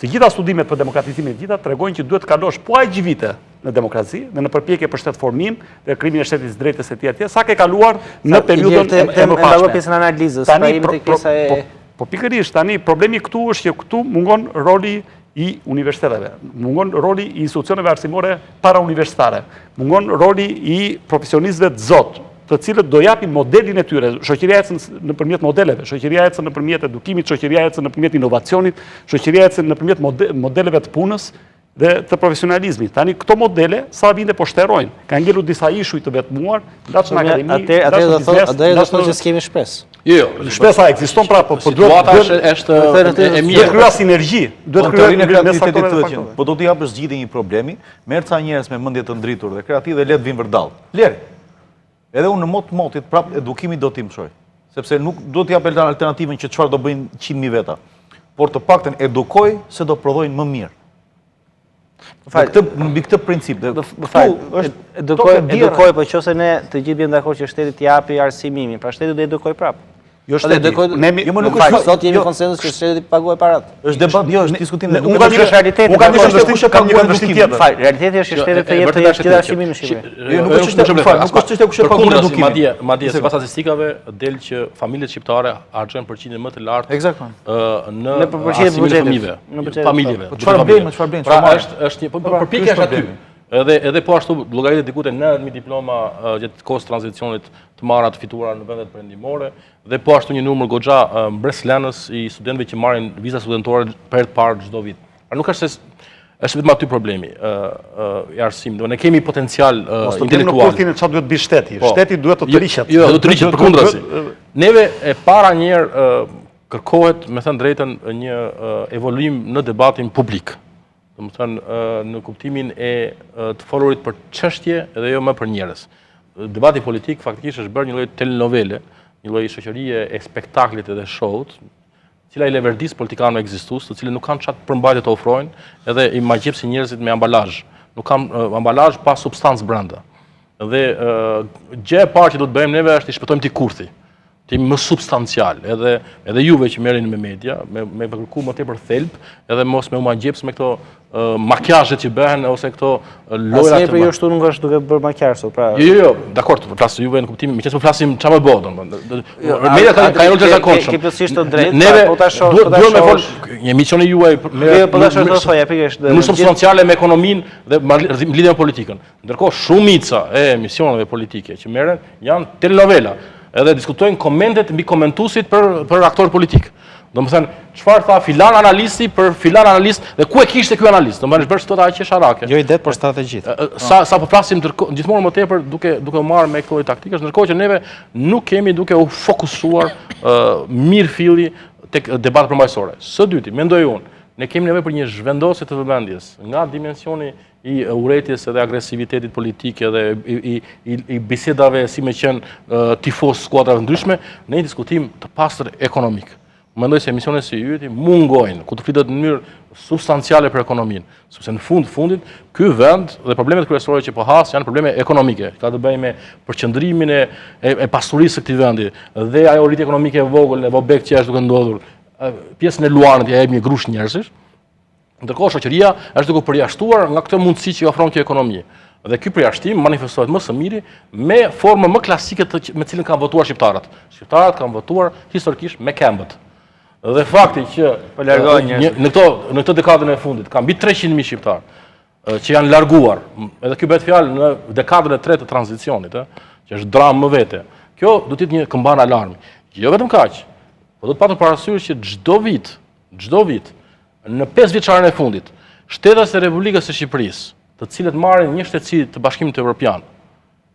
Të gjitha studimet për demokratizimin e gjitha tregojnë që duhet të kalosh po aq vite në demokraci dhe në përpjekje për shtetformim dhe krimin e shtetit të drejtës së tij, sa ke kaluar në periudhën e mëparshme. Pjesën e analizës, praimit tek pjesa e po pikërisht tani problemi këtu është që këtu mungon roli i universiteteve, mungon roli i institucioneve arsimore parauniversitare, mungon roli i profesionistëve të zot, të cilët do japin modelin e tyre. Shoqëria ecën nëpërmjet modeleve, shoqëria ecën nëpërmjet edukimit, shoqëria ecën nëpërmjet inovacionit, shoqëria ecën nëpërmjet modeleve të punës dhe të profesionalizmit. Tani këto modele sa vinde po shterojnë. Ka ngelur disa ishuj të vetmuar, ndaç në akademi, Atëherë do thotë që s'kemi shpresë. Jo, shpesa ekziston pra, po situata është e mirë. Duhet kryer sinergji, duhet kryer mes faktorëve të tjerë. Po do t'i japësh zgjidhje një problemi, merr ca njerëz me mendje të ndritur dhe kreativ dhe le të vinë vërdall. Ler. Edhe unë në motit prap edukimit do t'i mësoj, sepse nuk do t'i jap alternativën që çfarë do bëjnë 100.000 veta, por të paktën edukoj se do prodhojnë më mirë. Mbi këtë princip. Edukoj, po qose ne të gjithë jemi dakord që shteti t'i japi arsimimin, pra shteti do edukoj prapë. Jo shteti. Sot jemi konsensus që shteti paguaj parat. Është debat, jo, është diskutim. Unë kam qenë realiteti. Unë kam qenë kush ka paguar edukim tjetër. Realiteti është që shteti të jetë të jashtë gjithë arsimin në Shqipëri. Nuk është çështja kush e paguar edukimin. Madje sipas statistikave del që familjet shqiptare harxojnë përqindje më të lartë në përqindje të buxhetit, familjeve. Çfarë bën? Pra është një përpjekje është aty. Edhe po ashtu llogaritë dikute 90.000 diploma gjatë kohës tranzicionit të marra të fituara në vendet perëndimore dhe po ashtu një numër goxha mbreslënës i studentëve që marrin viza studentore për të parë çdo vit. Pra nuk është se është vetëm aty problemi i arsimit. Ne kemi potencial intelektual. Nuk kuptin çfarë duhet bëj shteti. Shteti duhet të tërhiqet. Jo, do të tërhiqet përkundrazi. Neve e para një herë kërkohet, me thënë drejtën, një evoluim në debatin publik. Domethënë në kuptimin e të folurit për çështje dhe jo më për njerëz. Debati politik faktikisht është bërë një lloj telenovele, një lloj shoqërie e spektaklit dhe show-ut, cila i leverdis politikanëve ekzistues, të cilët nuk kanë çat përmbajtje të ofrojnë, edhe i magjepsin njerëzit me ambalazh. Nuk kanë ambalazh pa substancë brenda. Dhe gjë e parë që do të bëjmë neve është të shpëtojmë ti kurthi. Ti më substancial, edhe juve që merreni me media, me kërku më tepër thelb, edhe mos me u magjeps me këto makjazhet që bëhen ose këto lojra të. Asnjë për ju ashtu nuk është duke bërë makjazh sot, pra. Jo, dakord, po flas juve në kuptimin, meqenëse po flasim çfarë më bëu domethënë. Media ka rol të zakonshëm. Ke plotësisht të drejtë. Neve po tash duhet me fol një emisioni juaj po tash do thoya pikërisht. Në substanciale me ekonominë dhe lidhje me politikën. Ndërkohë shumica e emisioneve politike që merren janë telenovela. Edhe diskutojnë komentet mbi komentuesit për aktor politik. Domethënë, çfarë tha filan analisti për filan analist dhe ku e kishte ky analist? Domethënë, është bërë çdo aq qesharake. Jo ide por strategjitë. Sa po flasim gjithmonë më tepër duke u marrë me këto taktikash, ndërkohë që neve nuk kemi duke u fokusuar mirë filli tek debatet përmbajtësore. Së dyti, mendoj unë, ne kemi nevojë për një zhvendosje të vëmendjes nga dimensioni i urrëties edhe agresivitetit politike dhe i bisedave si me qenë tifos skuadrave ndryshme në një diskutim të pastër ekonomik. Mendoj se emisionet si yti mungojnë ku të flitet në mënyrë substanciale për ekonominë, sepse në fundit ky vend dhe problemet kryesore që po has janë probleme ekonomike. Ka të bëjë me përqendrimin e pasurisë së këtij vendi dhe ajo rritje ekonomike e vogël e vobek që është duke ndodhur. Pjesën e luanit ja jep një grush njerëzish. Ndërkohë shoqëria është duke përjashtuar nga këtë mundësi që i ofron kjo ekonomi. Dhe ky përjashtim manifestohet më së miri me formë më klasike me cilën kanë votuar shqiptarët. Shqiptarët kanë votuar historikisht me këmbët. Dhe fakti që në këtë dekadën e fundit ka mbi 300.000 shqiptarë që janë larguar, edhe ky bëhet fjalë në dekadën e tretë të tranzicionit, që është dramë më vete. Kjo do të jetë një këmbën alarmi. Jo vetëm kaq, por do të patur parasysh që çdo vit në 5 vjeçarin e fundit, shtetet e Republikës së Shqipërisë, të cilët marrin një shtetësi të Bashkimit Evropian,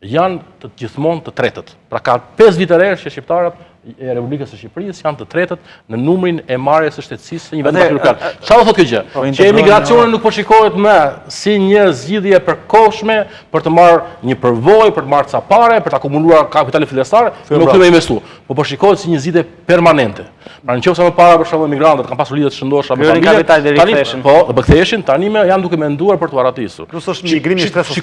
janë të gjithmonë të tretët. Pra ka 5 vite rreth që shqiptarët e Republikës së Shqipërisë janë të tretët në numrin e marrjes së shtetësisë së një vendi evropian. Çfarë do thotë kjo gjë? Që emigracioni nuk po shikohet më si një zgjidhje përkohshme për të marrë një përvojë, për të marrë ca parë, për të akumuluar kapitale fillestare, nuk të më investu, po shikohet si një zgjidhje permanente. Pra nëse më para për shembull emigrantët kanë pasur lidhje të shëndoshta me familje, po do ktheheshin, tani janë duke menduar për të paratisur. Plus është migrimi i stresës.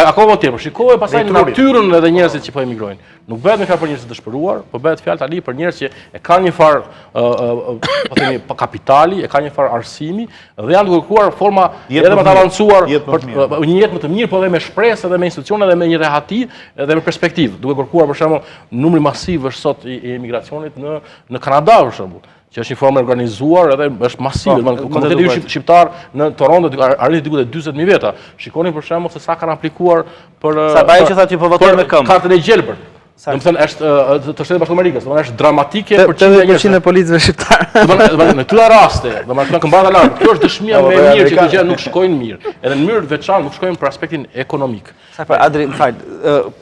Akoma tjetër, shikohet pastaj natyrën edhe njerëzit që po emigrojnë. Nuk bëhet më fjalë për njerëz të dëshpëruar, po bëhet fjalë tani për njerëz që e kanë një farë po themi kapitali, e kanë një farë arsimi dhe janë duke kërkuar forma edhe më të avancuar për një jetë më të mirë, po edhe me shpresë edhe me institucione edhe me një rehati edhe me perspektivë. Duke kërkuar për shembull numri masiv është sot i emigracionit në Kanada për shembull, që është një formë organizuar edhe është masive. Komuniteti shqiptar në Toronto arriti diku te 40.000 veta. Shikoni për shembull se sa kanë aplikuar për Sa bëjë që thotë po votojnë me këmbë. Kartën e gjelbërt. Domethënë është të Shtetit Bashkuar të Amerikës, domethënë është dramatike për 80% e policëve shqiptar. Domethënë në këto raste, domethënë këmbata larg. Kjo është dëshmia më e mirë që këto gjëra nuk shkojnë mirë. Edhe në mënyrë veçantë nuk shkojnë për aspektin ekonomik. Adri, më fal,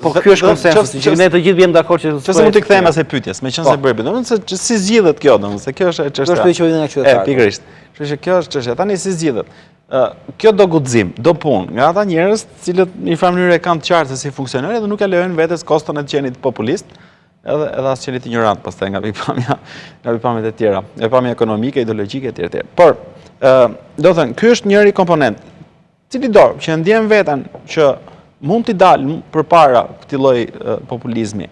po ky është konsensusi, që ne të gjithë jemi dakord që Çfarë mund të kthejmë asaj pyetjes, meqense bëri, domethënë se si zgjidhet kjo, domethënë se kjo është çështja. Do të shpjegoj edhe nga qytetarët. Pikërisht. Kështu që kjo është çështja. Tani si zgjidhet? Kjo do guxim, do punë nga ata njerëz të cilët në një farë mënyrë e kanë të qartë se si funksionojnë dhe nuk e lejojnë vetes koston e të qenit populist, edhe as qenit ignorant pastaj nga pikpamjet e tjera, pikpamja ekonomike, ideologjike etj. Por do të thënë, ky është njëri komponent, cili do që ndjen veten që mund t'i dalë përpara këtij lloji populizmi.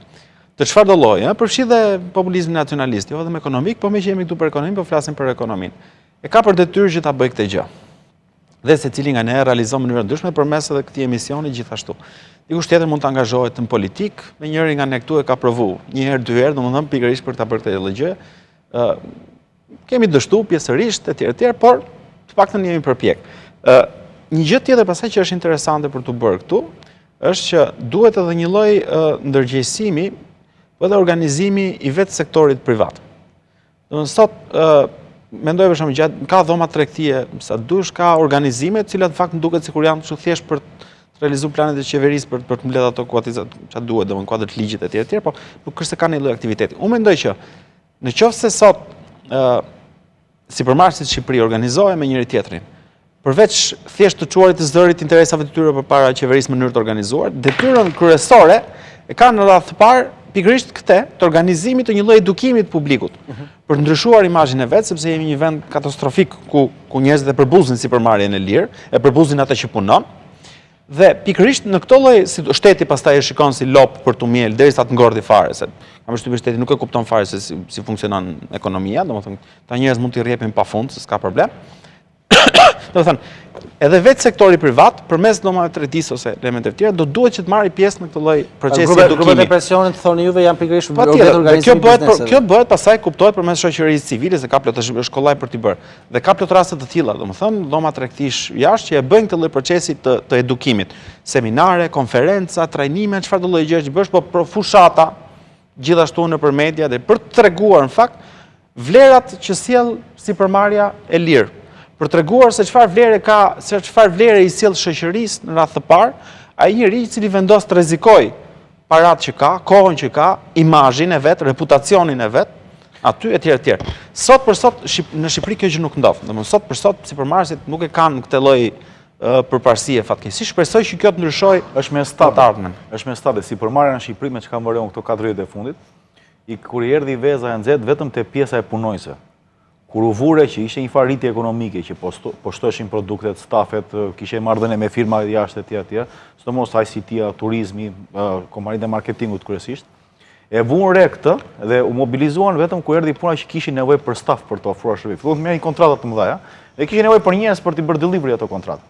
Të çfarëdo lloji, përfshi dhe populizmin nacionalist, jo vetëm ekonomik, po me që jemi këtu për ekonominë, po flasim për ekonominë. E ka për detyrë që ta bëjë këtë gjë. Dhe secili nga ne realizon në mënyrë ndryshme përmes edhe këtij emisioni gjithashtu. Dikush tjetër mund të angazhohet në politik, me njëri nga ne këtu e ka provu, një herë, dy herë, domethënë pikërisht për ta bërë këtë gjë. Kemi dështu pjesërisht etj, por të paktën jemi përpjek. Një gjë tjetër pastaj që është interesante për të bërë këtu, është që duhet edhe një lloj ndërgjegjësimi, po edhe organizimi i vetë sektorit privat. Domethënë sot mendoj për shembull gjatë ka dhoma tregtie, sa dush ka organizime të cilat në fakt më duket sikur janë kështu thjesht për të realizuar planet e qeverisë për të mbledhur ato kuatizat çfarë duhet, domethënë kuadër të ligjit etj, po nuk është se kanë një lloj aktiviteti. Unë mendoj që nëse sot sipërmarrësit në Shqipëri organizohen me njëri tjetrin, përveç thjesht të çuarit të zërit interesave të tyre përpara qeverisë në mënyrë të organizuar, detyrën kryesore e kanë në radhë të parë pikërisht këtë të organizimit të një lloji edukimit të publikut për të ndryshuar imazhin e vet, sepse jemi një vend katastrofik ku njerëzit e përbuzin sipërmarrjen e lirë, e përbuzin atë që punon. Dhe pikërisht në këtë lloj shteti pastaj e shikon si lop për tu miel derisa të ngordhi fare, se kam përshtypjen shteti nuk e kupton fare se si funksionon ekonomia, domethënë ta njerëz mund t'i rrjepin pafund, se s'ka problem. Domethënë, edhe vetë sektori privat, përmes domave tregtisë ose elementeve të tjera, do duhet që të marrë pjesë në këtë lloj procesi edukimi. Grupet e presionit thoni juve janë pikërisht organizimi biznesit. Kjo bëhet pastaj kuptohet përmes shoqërisë civile se ka plot shkollaj për t'i bërë. Dhe ka plot raste të tilla, domethënë, dhoma tregtish jashtë që e bëjnë këtë lloj procesi të edukimit. Seminare, konferenca, trajnime, çfarë do lloj gjësh që bësh, po fushata gjithashtu nëpër media dhe për të treguar në fakt vlerat që sjell sipërmarrja e lirë. Për të treguar se çfarë vlere ka, se çfarë vlere i sjell shoqërisë në radhë të parë, ai njeriu i cili vendos të rrezikojë paratë që ka, kohën që ka, imazhin e vet, reputacionin e vet, aty etj. Sot për sot në Shqipëri kjo gjë nuk ndodh. Domethënë sot për sot sipërmarrësit nuk e kanë këtë lloj përparësie fatkeqësisht. Shpresoj që kjo të ndryshojë, është me statardhmen. Është me statë sipërmarrja në Shqipëri me çka mbëreu këto 4 vjet e fundit. Kur i erdhi veza e nxehtë vetëm te pjesa e punonjësve. Kur u vure që ishte një farë rritje ekonomike, që poshtoshin produktet, stafet, kishe marrëdhënie me firma jashtë etj, sidomos ICT-a, turizmi, kompanitë e marketingut kryesisht, e vuan re këtë dhe u mobilizuan vetëm kur erdhi puna që kishin nevojë për staf për të ofruar shërbim. Filluan të merrin kontrata të mëdha, dhe kishin nevojë për njerëz për të bërë delivery ato kontrata.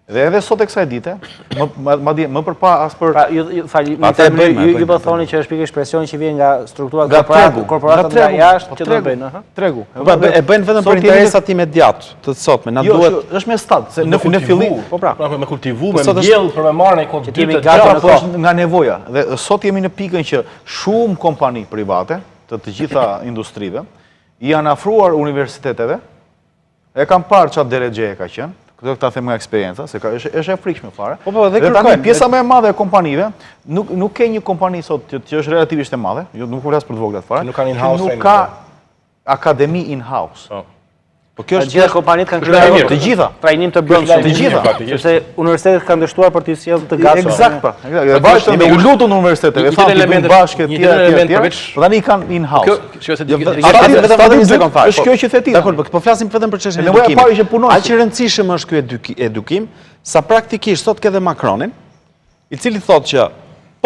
Dhe edhe sot e kësaj dite, më përpara as për ju po thoni që është pikërisht presioni që vjen nga strukturat korporatat nga jashtë që do bëjnë, tregu. E bëjnë vetëm për interesat imediat të sotme, na duhet. Jo, është me stat, se në fillim, po pra, me kultivu, me mbjell për me marrë një kohë dytë gjatë është nga nevoja. Dhe sot jemi në pikën që shumë kompani private të gjitha industrive janë afruar universiteteve, e kanë parë çfarë derexhe ka qenë. Këtë ta them nga eksperienca, se është e frikshme fare. Dhe tani pjesa më e madhe e kompanive, nuk ke një kompani sot që është relativisht e madhe, nuk flas për të voglat fare, nuk ka akademi in-house. Po kjo është gjitha kompanitë kanë kryer të gjitha. Trajnim të brendshëm të gjitha, sepse universitetet kanë dështuar për të sjellë të gatshëm. Eksakt pa. Vazhdo me u lutun universiteteve, thanë bashkë etj. Tani kanë in-house. Është kjo që theti. Dakor, po flasim vetëm për çështjen e edukimit. Nevoja parë që punojnë. Aq i rëndësishëm është ky edukim, sa praktikisht sot ke dhe Macronin, i cili thotë që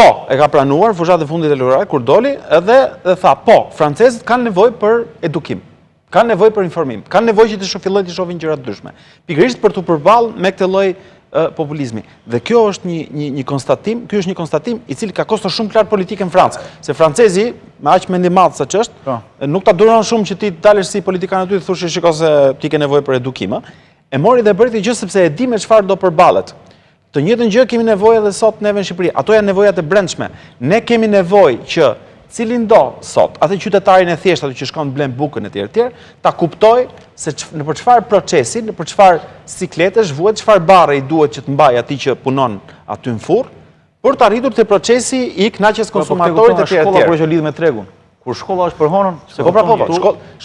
po, e ka pranuar fushat e fundit e lojërat kur doli, edhe tha, po, francezët kanë nevojë për edukim. Kanë nevojë për informim, kanë nevojë që të fillojnë të shohin gjëra të ndryshme. Pikërisht për të përballë me këtë lloj populizmi. Dhe kjo është një konstatim, ky është një konstatim i cili ka kostur shumë klart politikën në Francë. Se francezi, me aq mendim madh sa ç'është, nuk ta duron shumë që ti dalësh si politikan aty të thosh shiko se ti ke nevojë për edukim, e mori dhe bëri këtë gjë sepse e di me çfarë do përballet. Të njëjtën gjë kemi nevojë edhe sot neve në Shqipëri. Ato janë nevojat e brendshme. Ne kemi nevojë që cilin do sot, atë qytetarin e thjeshtë aty që shkon blen bukën e tjerë, ta kuptoj se në për çfarë procesi, në për çfarë sikletesh vuhet, çfarë barre i duhet që të mbaj atij që punon aty në furr, për të arritur te procesi i kënaqjes konsumatorit e tjerë. Shkolla për që lidh me tregun. Kur shkolla është për honën, se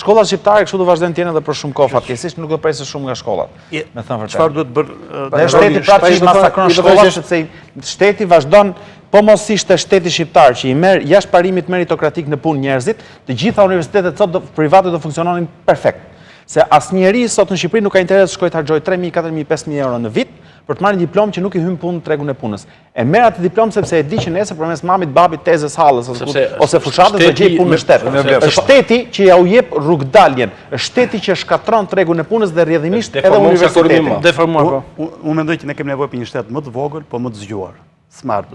shkolla shqiptare kështu do vazhdojnë të jenë edhe për shumë kohë fatkeqësisht nuk do presë shumë nga shkollat. Me thënë vërtet. Çfarë duhet bërë? Dhe shteti praktikisht masakron shkollat sepse shteti vazhdon, po mos ishte shteti shqiptar që i merr jashtë parimit meritokratik në punë njerëzit, të gjitha universitetet sot private do funksiononin perfekt. Se asnjëri sot në Shqipëri nuk ka interes të shkojë të harxojë 3.000, 4.000, 5.000 euro në vit për të marrë një diplomë që nuk i hyn punë në tregun e punës. E merr atë diplomë sepse e di që nesër përmes mamit, babit, tezës, hallës ose fushatës do gjej punë në shtet. Është shteti që ja u jep rrugdaljen, është shteti që shkatron tregun e punës dhe rrjedhimisht edhe universitetin. Deformuar. Unë mendoj që ne kemi nevojë për një shtet më të vogël, po më të zgjuar. Smart.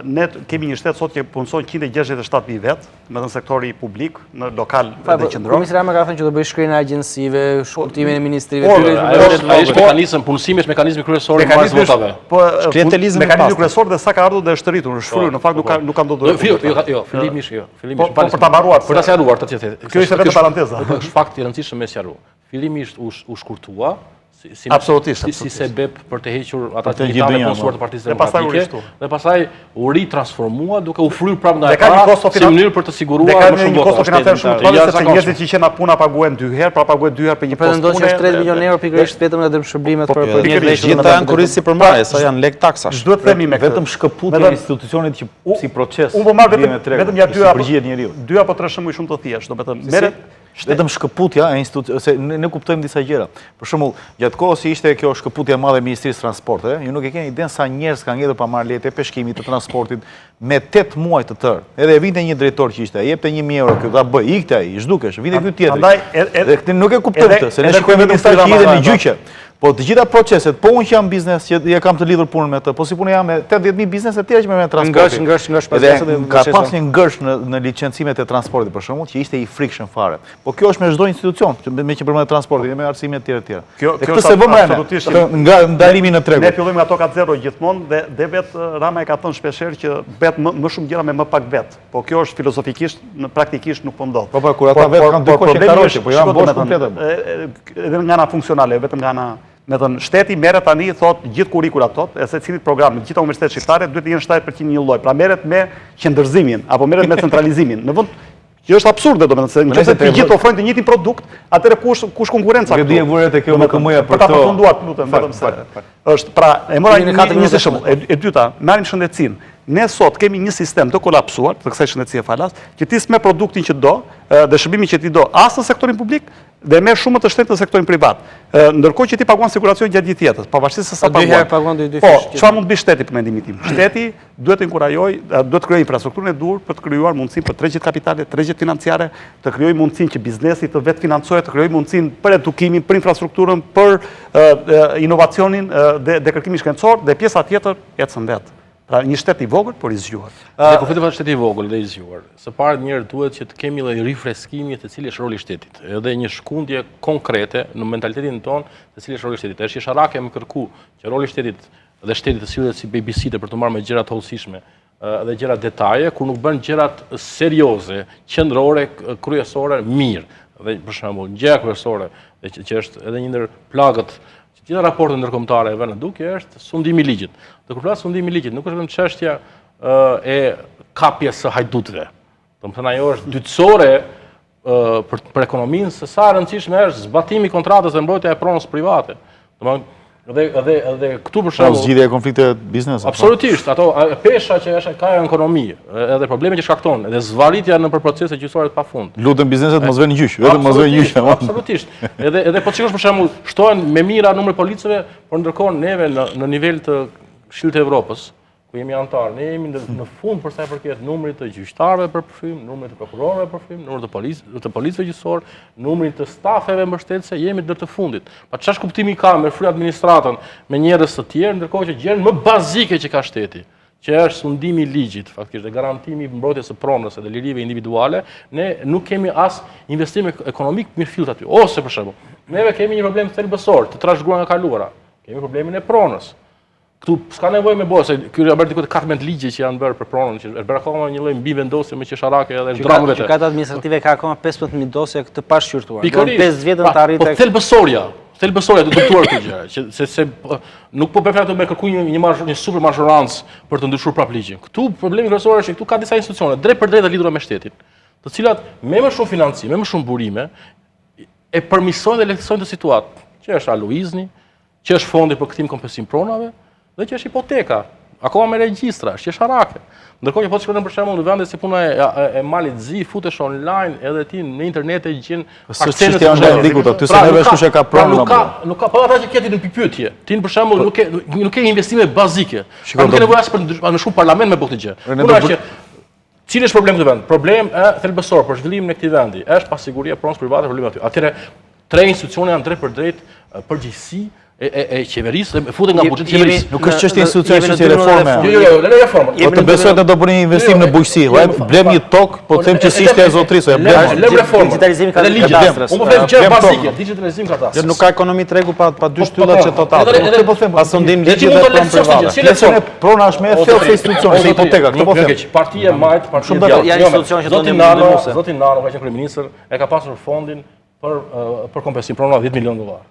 Ne kemi një shtet sot që punson 167.000 vet, në sektori publik, në lokal dhe qendror. Komisi Rama ka thënë që do bëj shkrirjen e agjensive, shkurtimin e ministrive. Është mekanizëm, punësimi është mekanizmi kryesor i marrjes votave. Po mekanizmi kryesor dhe sa ka ardhur dhe është rritur, është shfryrë, në fakt nuk ka ndodhur. Jo, fillimisht jo. Po për ta mbaruar. Për ta sqaruar të tjetër. Kjo ishte vetëm paranteza. Është fakt i rëndësishëm me sqaruar. Fillimisht u shkurtua absolutisht si sebeb për të hequr ata të gjithë konsuar të Partisë Demokratike dhe pastaj u ritransformua duke u fryrë prapë nga ata si mënyrë për të siguruar më shumë vota. Ka një kosto financiar shumë të madh sepse njerëzit që qenë puna paguajnë 2 herë, pra paguajnë 2 herë për një postë pune. Pretendon që është 3 milionë euro pikërisht vetëm nga dërmshërbimet për një veshje. Gjithë janë kurrizi për marrje, sa janë lek taksash. Duhet të themi me vetëm shkëputja e institucionit që si proces. Unë po marr vetëm ja 2 apo 3 shembuj shumë të thjeshtë, do të thënë merret vetëm shkëputja e institucionit, se ne kuptojmë disa gjëra. Për shembull, gjatë kohës që ishte kjo shkëputje e madhe e Ministrisë Transportit, ju nuk e keni idenë sa njerëz kanë ngjetur pa marrë lekë e peshkimit të transportit me 8 muaj të tërë. Edhe vinte një drejtor që ishte, jepte 1.000 euro këtu ta bëj, ikte ai, zhdukesh, vinte ky tjetër. Edhe këtë nuk e kuptojmë këtë, se ne shikojmë vetëm strategjinë dhe në gjyqe. Po të gjitha proceset, po unë që jam biznes, që ja kam të lidhur punën me të, po si punë jam me 80.000 biznes e tjera që me transportin. Ngërsh Edhe ka pas një ngërsh në licencimet e transportit për shembull, që ishte i frikshëm fare. Po kjo është me çdo institucion, me që përmendet transportin, me arsimet të tjera. Kjo është absolutisht nga ndalimi në tregu. Ne fillojmë nga toka zero gjithmonë dhe vetë Rama e ka thënë shpeshherë që bëhet më shumë gjëra me më pak vet. Po kjo është filozofikisht, praktikisht nuk po ndodh. Po kur ata vetë kanë dy koshë karroqe, po janë bosh komplet. Edhe nga ana funksionale, vetëm nga ana me thënë, shteti merret tani, thot, gjithë kurrikulat thot, e secilit program në gjitha universitetet shqiptare duhet të jenë 7% një lloj. Pra merret me qendërzimin apo merret me centralizimin. Në vend që është absurde, domethënë se nëse të gjithë ofrojnë të njëjtin produkt, atëherë kush konkurenca këtu? Nuk e di vuret e kjo me këmuja për ta përfunduar, lutem, vetëm se është pra e mora një shembull. E dyta, marrim shëndetësinë. Ne sot kemi një sistem të kolapsuar të kësaj shëndetësie falas, që ti s'me produktin që do dhe shërbimin që ti do as në sektorin publik dhe merr shumë më të shtrenjtë në sektorin privat. Ndërkohë që ti paguan siguracion gjatë gjithë jetës, pavarësisht se sa paguan. Po, çfarë mund të bëj shteti për mendimin tim? Shteti duhet të inkurajojë, duhet të krijojë infrastrukturën e duhur për të krijuar mundësinë për tregjet kapitale, tregjet financiare, të krijojë mundësinë që biznesi të vetë financohet, të krijojë mundësinë për edukimin, për infrastrukturën, për inovacionin dhe kërkimin shkencor dhe pjesa tjetër ecën vetë. Pra një shtet i vogël, por i zgjuar. Ne kur flitet për shteti i vogël dhe i zgjuar, së pari njëherë duhet që të kemi një rifreskimi të cili është roli i shtetit, edhe një shkundje konkrete në mentalitetin tonë të cili është roli i shtetit. Është sharake më kërku që roli i shtetit dhe shteti të sillet si babysitter për të marrë me gjëra të hollësishme dhe gjëra detaje, kur nuk bën gjërat serioze, qendrore, kryesore, mirë. Dhe për shembull, gjëja kryesore që është edhe një ndër plagët gjitha raportet ndërkombëtare e vënë duke është sundimi i ligjit. Dhe kur flas sundimi i ligjit, nuk është vetëm çështja e kapjes së hajdutëve. Domethënë ajo është dytësore për ekonominë, se sa e rëndësishme është zbatimi i kontratës dhe mbrojtja e pronës private. Domethënë edhe këtu për shembull zgjidhja e konflikte biznesi. Absolutisht, ato pesha që është ka ekonomi, edhe problemet që shkakton, edhe zvarritja nëpër procese gjyqësore të pafund. Lutem bizneset mos vënë gjyq, vetëm mos vënë gjyq. Absolutisht. Edhe po shikosh për shembull, shtohen me mira numri policëve, por ndërkohë neve në nivel të Këshillit të Evropës, ku jemi antar, ne jemi në fund për sa i përket numrit të gjyqtarëve për përfshim, numrit të prokurorëve për përfshim, numrit të policëve gjyqësor, numrit të stafeve mbështetëse, jemi deri të fundit. Pa ç'është kuptimi ka me fry administratën me njerëz të tjerë, ndërkohë që gjën më bazike që ka shteti, që është sundimi i ligjit, faktikisht dhe garantimi i mbrojtjes së pronës dhe lirive individuale, ne nuk kemi as investim ekonomik mirëfillt aty. Ose për shembull, neve kemi një problem thelbësor të trashëguar nga kaluara. Kemi problemin e pronës. Këtu s'ka nevojë me bërë, se ky është bërë diku 14 ligje që janë bërë për pronën, që është bërë akoma një lloj mbivendosje me qesharake edhe dramë vetë. Gjykata administrative ka akoma 15.000 dosje të pashqyrtuar. Pikërisht. 5 vjet të arritë. Po thelbësoria të kuptuar këtë gjë, se nuk po përfshirë me kërkuj një super mazhorancë për të ndryshuar prap ligjin. Këtu problemi kryesor është që këtu ka disa institucione drejt për drejt të lidhura me shtetin, të cilat me më shumë financim, me më shumë burime e përmisojnë dhe lehtësojnë të situatë, që është aluizni, që është fondi për kthim kompensim pronave, dhe që është hipoteka, akoma me regjistra, është qesharake. Ndërkohë që po të shkruan për shembull në vende si puna e malit zi, futesh online edhe ti në internet e gjen aksesin e ndikut aty se neve kush e ka pranë. Nuk ka pa ata që ketin në pyetje. Ti për shembull nuk ke investime bazike. Nuk ke nevojë as për në shumë parlament me bëu këtë gjë. Puna është që cili është problemi këtë vend? Problem thelbësor për zhvillimin e këtij vendi është pasiguria e pronës private, problemi aty. Atëherë tre institucione janë drejt për drejt përgjegjësi e qeverisë dhe futen nga buxheti i qeverisë. Nuk është çështje institucione, është reforme. Jo, reforma. Po të besoj të do bëni investim në bujqësi, blem një tokë, po them që si ishte e zotrisë, blem reformë. Digitalizimi ka katastrës. Unë po them gjë bazike, digitalizimi ka katastrës. Nuk ka ekonomi tregu pa dy shtylla që total. Pa sundim ligjet dhe pronë private. Prona është më e thellë se institucioni, se hipoteka, këtë po them. Partia e majt, shumë janë institucione që do të ndërmuese. Zoti Nano ka qenë kryeminist, e ka pasur fondin për kompensim pronave $10 milion.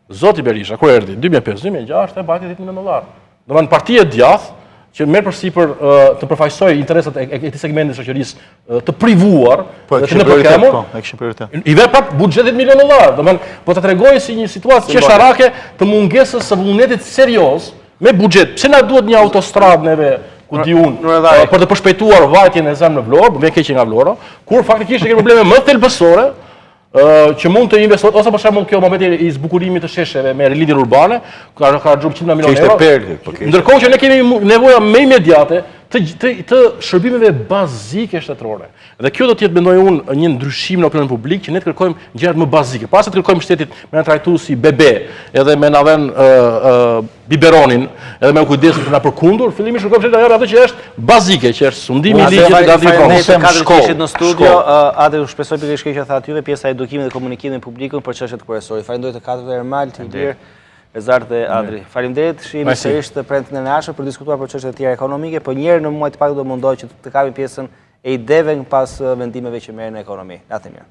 Zoti Berisha, kur erdhi 2005-2006 e mbajti $10 milion. Domethënë partia e djathtë që merr përsipër të përfaqësojë interesat e këtij segmenti të shoqërisë të privuar, që në përkemur, e kishin prioritet. I vë prap buxhet $10 milion. Domethënë po ta tregoj si një situatë qesharake të mungesës së vullnetit serioz me buxhet. Pse na duhet një autostradë neve ku di unë për të përshpejtuar vajtjen e zemrës në Vlorë, më keq nga Vlora, kur faktikisht kemi probleme më thelbësore që mund të investohet, ose për shembull kjo momenti i zbukurimit të shesheve me rilindjen urbane, ka xhup $100 milionë. Ndërkohë që ne kemi nevoja më imediate të shërbimeve bazike shtetërore. Dhe kjo do të jetë, mendoj unë, një ndryshim në opinionin publik që ne të kërkojmë gjërat më bazike. Para se të kërkojmë shtetit me na trajtuar si bebe, edhe me na vën biberonin, edhe me kujdesin për na përkundur, fillimisht kërkojmë shtetit të atë që është bazike, që është sundimi i ligjit të garantimi pronës. Në studio, Adri, u shpresoj pikërisht që tha atyve pjesa e edukimit dhe komunikimit publikut për çështjet kryesore. Falenderoj të katëve Ermal, Tilir, Ezar dhe Adri. Faleminderit, shihemi sërish të premten e ardhshme për të diskutuar për çështje të tjera ekonomike, por një herë në muaj të pak do mundoj që të kapim pjesën e ideve pas vendimeve që merren në ekonomi. Natë mirë.